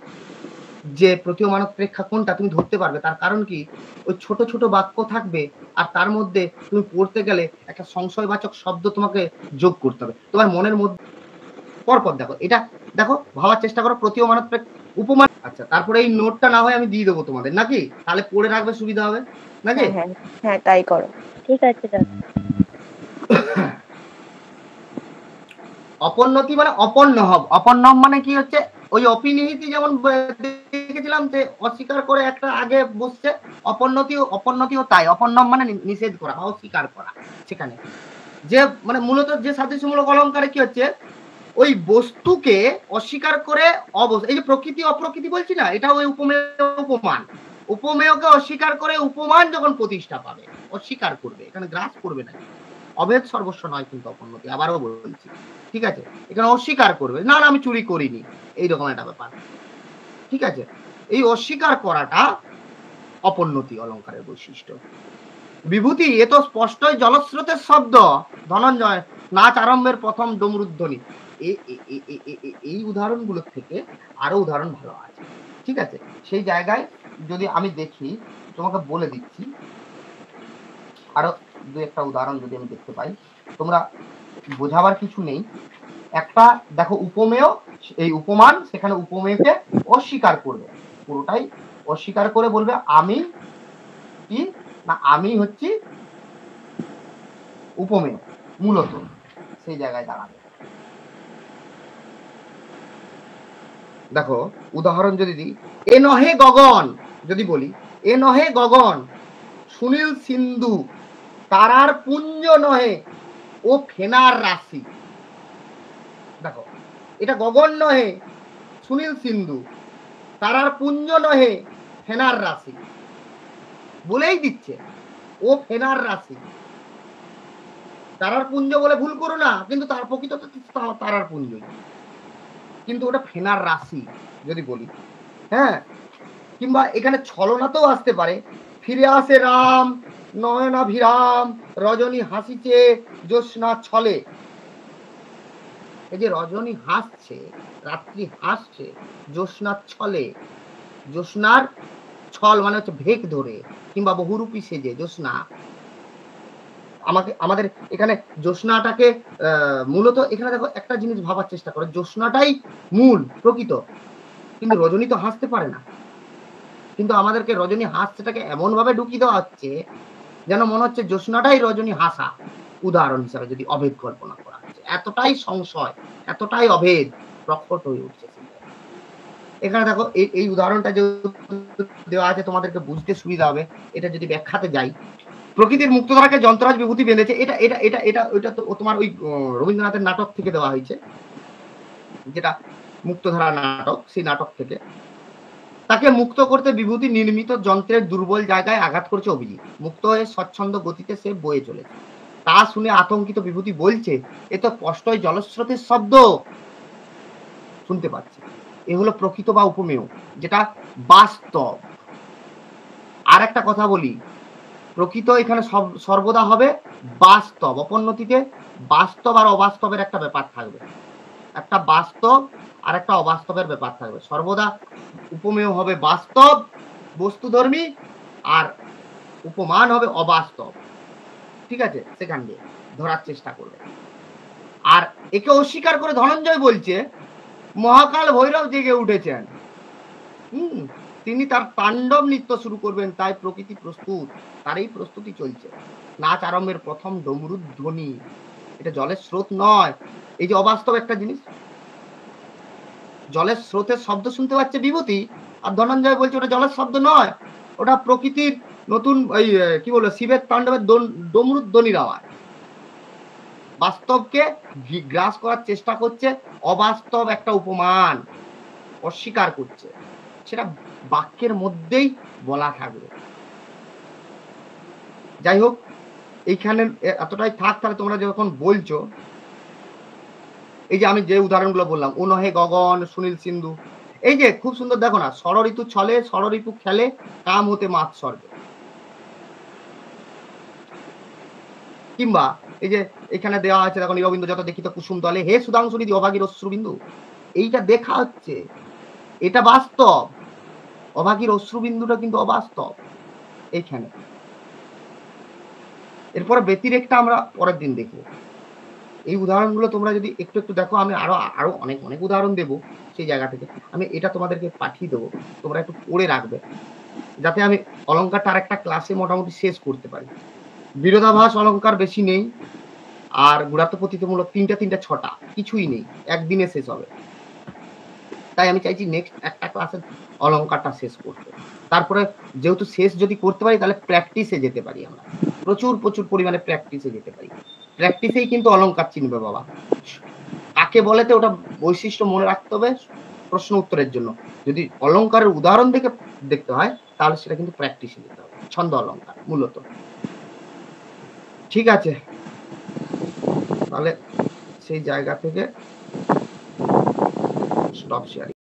Speaker 1: যে প্রতীয়মানত প্রেক্ষা কোনটা তুমি ধরতে পারবে। তার কারণ কি, ওই ছোট ছোট বাক্য থাকবে আর তার মধ্যে তুমি পড়তে গেলে একটা সংশয়বাচক শব্দ তোমাকে যোগ করতে হবে তোমার মনের মধ্যে। পরপর দেখো, এটা দেখো, ভাবার চেষ্টা করো প্রতীয়মানত উপমান। আচ্ছা, তারপরে এই নোটটা না হয় আমি দিয়ে দেবো তোমাদের, নাকি? তাহলে পড়ে রাখবে, সুবিধা হবে নাকি?
Speaker 2: হ্যাঁ হ্যাঁ, তাই করো।
Speaker 3: ঠিক আছে দাদা।
Speaker 1: অপন্নতি মানে অপন্নহব। অপন্নহব মানে কি হচ্ছে, ওই অপিনিহিতি যেমন দেখেছিলাম যে অস্বীকার করে একটা আগে বসছে, অপন্নতিও তাই। অপন্নম মানে নিষেধ করা বা অস্বীকার করা। সেখানে যে মানে মূলত যে সাদৃশ্যমূলক অলঙ্কারে কি হচ্ছে, ওই বস্তুকে অস্বীকার করে এই যে প্রকৃতি অপ্রকৃতি বলছি না, এটা ওই উপমেয় উপমান। উপমেয়কে অস্বীকার করে উপমান যখন প্রতিষ্ঠা পাবে, অস্বীকার করবে, এখানে গ্রাস করবে না। অভেদ সর্বস্ব নয় কিন্তু অপন্নতি, আবারও বলছি, ঠিক আছে? এখানে অস্বীকার করবে, না আমি চুরি করিনি, এইরকম একটা ব্যাপার, ঠিক আছে? এই অস্বীকার করাটা অপন্নতি অলঙ্কারের বৈশিষ্ট্য। বিভূতি, এ তো স্পষ্টই জলস্রোতের শব্দ। ধনঞ্জয়, নাচ আরম্ভের প্রথম ডমরুধ্বনি। এই উদাহরণগুলোর থেকে আরো উদাহরণ ভালো আছে, ঠিক আছে? সেই জায়গায় যদি আমি দেখি, তোমাকে বলে দিচ্ছি আরো দু একটা উদাহরণ যদি আমি দেখতে পাই, তোমরা বোঝাবার কিছু নেই। একটা দেখো উপমেয়, এই উপমান, সেখানে উপমেয়কে অস্বীকার করবে, পুরোটাই অস্বীকার করে বলবে আমি কি না, আমি হচ্ছি উপমেয়, মূলত সেই জায়গায় দাঁড়াবে। দেখো উদাহরণ যদি দিই, এ নহে গগন, যদি বলি এ নহে গগন সুনীল সিন্ধু তারার পুঞ্জ নহে ও ফেনার রাশি। দেখো, এটা গগন নহে সুনীল সিন্ধু, তারার পুঞ্জ নহে ফেনার রাশি, বলেই দিচ্ছে ও ফেনার রাশি। তারার পুঞ্জ বলে ভুল করো না, কিন্তু তার প্রকৃত তারার পুঞ্জই, কিন্তু ওটা ফেনার রাশি যদি বলি। হ্যাঁ, কিংবা এখানে ছলনাতেও আসতে পারে, ফিরে আসে রাম নয়নাভিরাম রজনী হাসিছে জ্যোৎস্না ছলে। এই যে রজনী হাসছে, রাত্রি হাসছে জ্যোৎস্নার ছলে, জ্যোৎস্নার ছল মানে হচ্ছে ভেক ধরে, কিংবা বহুরূপী সেজে জ্যোৎস্না। আমাদের এখানে জ্যোৎস্নাটাকে মূলত, এখানে দেখো একটা জিনিস ভাবার চেষ্টা করো, জ্যোৎস্নাটাই মূল প্রকৃত, কিন্তু রজনী তো হাসতে পারে না, কিন্তু আমাদেরকে রজনী হাসছেটাকে এমন ভাবে ঢুকিয়ে দেওয়া হচ্ছে যেন মনে হচ্ছে জ্যোৎস্নাটাই রজনী হাসা, উদাহরণ হিসাবে যদি অভেদ কল্পনা করা হচ্ছে। এতটাই সংশয়, এতটাই অভেদ প্রকট হয়ে উঠছে। এখানে দেখো এই উদাহরণটা যে দেওয়া আছে তোমাদেরকে বুঝতে সুবিধা হবে। এটা যদি ব্যাখ্যাতে যাই, প্রকৃতির মুক্তধারাকে যন্ত্ররাজ বিভূতি বেঁধেছে, এটা এটা এটা এটা ওইটা তো তোমার ওই রবীন্দ্রনাথের নাটক থেকে দেওয়া হয়েছে, যেটা মুক্তধারা নাটক, সেই নাটক থেকে। তাকে মুক্ত করতে বিভূতি নির্মিত যন্ত্রের দুর্বল জায়গায় আঘাত করছে অভিজিৎ, মুক্ত হয়ে স্বচ্ছন্দ গতিতে সে বয়ে চলেছে। তা শুনে আতঙ্কিত বিভূতি বলছে, এ তো স্পষ্টই জলস্রোতের শব্দ শুনতে পাচ্ছি। এ হলো প্রকৃত বা উপমেয়, যেটা বাস্তব। আর একটা কথা বলি, প্রকৃত এখানে সর্বদা হবে বাস্তব, অপন্নতিতে বাস্তব আর অবাস্তবের একটা ব্যাপার থাকবে, একটা বাস্তব আর একটা অবাস্তবের ব্যাপার থাকবে। সর্বদা উপমেয় হবে বাস্তব বস্তুধর্মী, আর উপমান হবে অবাস্তব, ঠিক আছে? সেখান দিয়ে ধরার চেষ্টা করবে। আর একে অস্বীকার করে ধনঞ্জয় বলছে, মহাকাল ভৈরব জেগে উঠেছেন, তিনি তার তাণ্ডব নৃত্য শুরু করবেন, তাই প্রকৃতি প্রস্তুত, তারই প্রস্তুতি চলছে। নাচ আরম্ভের প্রথম ডমরুর ধ্বনি, এটা জলের স্রোত নয়। এই যে অবাস্তব একটা জিনিস, জলের স্রোতের শব্দ শুনতে পাচ্ছে বিভূতি, আর ধনঞ্জয় বলছে ওটা জলের শব্দ নয়, ওটা প্রকৃতির নতুন ওই কি বলবো শিবের তাণ্ডবের ডমরুর ধ্বনির আওয়াজ। বাস্তবকে গ্রাস করার চেষ্টা করছে, অবাস্তব একটা উপমান অস্বীকার করছে, সেটা বাক্যের মধ্যেই বলা থাকবে। যাই হোক, এইখানে এতটাই থাক। তাহলে তোমরা যখন বলছো, এই যে আমি যে উদাহরণগুলো বললাম, ও নহে গগন সুনীল সিন্ধু, এই যে খুব সুন্দর দেখো না, ষড়ঋতু ছলে ষড়রিপু খেলে কাম হতে মাত স্বর্গে। কিংবা এই যে এখানে দেওয়া আছে দেখো, নীরবিন্দু যত দেখিত কুসুম তলে হে সুধাংশু নিধি অভাগীর অশ্রুবিন্দু, এইটা দেখা হচ্ছে, এটা বাস্তব। অভাগীর অশ্রুবিন্দুটা কিন্তু অবাস্তব এইখানে। এরপরে ব্যতিরেকটা আমরা পরের দিন দেখবো। এই উদাহরণগুলো তোমরা যদি একটু একটু দেখো, আমি আরো অনেক অনেক উদাহরণ দেবো সেই জায়গা থেকে। আমি এটা তোমাদেরকে পাঠিয়ে দেবো, তোমরা একটু পড়ে রাখবে, যাতে আমি অলঙ্কারটা আর একটা ক্লাসে মোটামুটি শেষ করতে পারি। বিরোধাভাস অলঙ্কার বেশি নেই, আর গুণার্থপ্রতীতিমূলক তিনটা 6টা, কিছুই নেই, একদিনে শেষ হবে। তাই আমি চাইছি নেক্সট একটা ক্লাসে অলঙ্কারটা শেষ করতে। তারপরে যেহেতু শেষ যদি করতে পারি, তাহলে প্র্যাকটিসে যেতে পারি, আমরা প্রচুর পরিমাণে প্র্যাকটিসে যেতে পারি। প্র্যাকটিসেই কিন্তু অলঙ্কার চিনবে বাবা। কাকে বলেতে ওটা বৈশিষ্ট্য মনে রাখতে হবে প্রশ্ন উত্তরের জন্য। যদি অলঙ্কারের উদাহরণ দেখতে হয়, তাহলে সেটা কিন্তু প্র্যাকটিসে যেতে হবে, ছন্দ অলঙ্কার মূলত। ঠিক আছে, তাহলে সেই জায়গা থেকে স্টপ শেয়ারিং।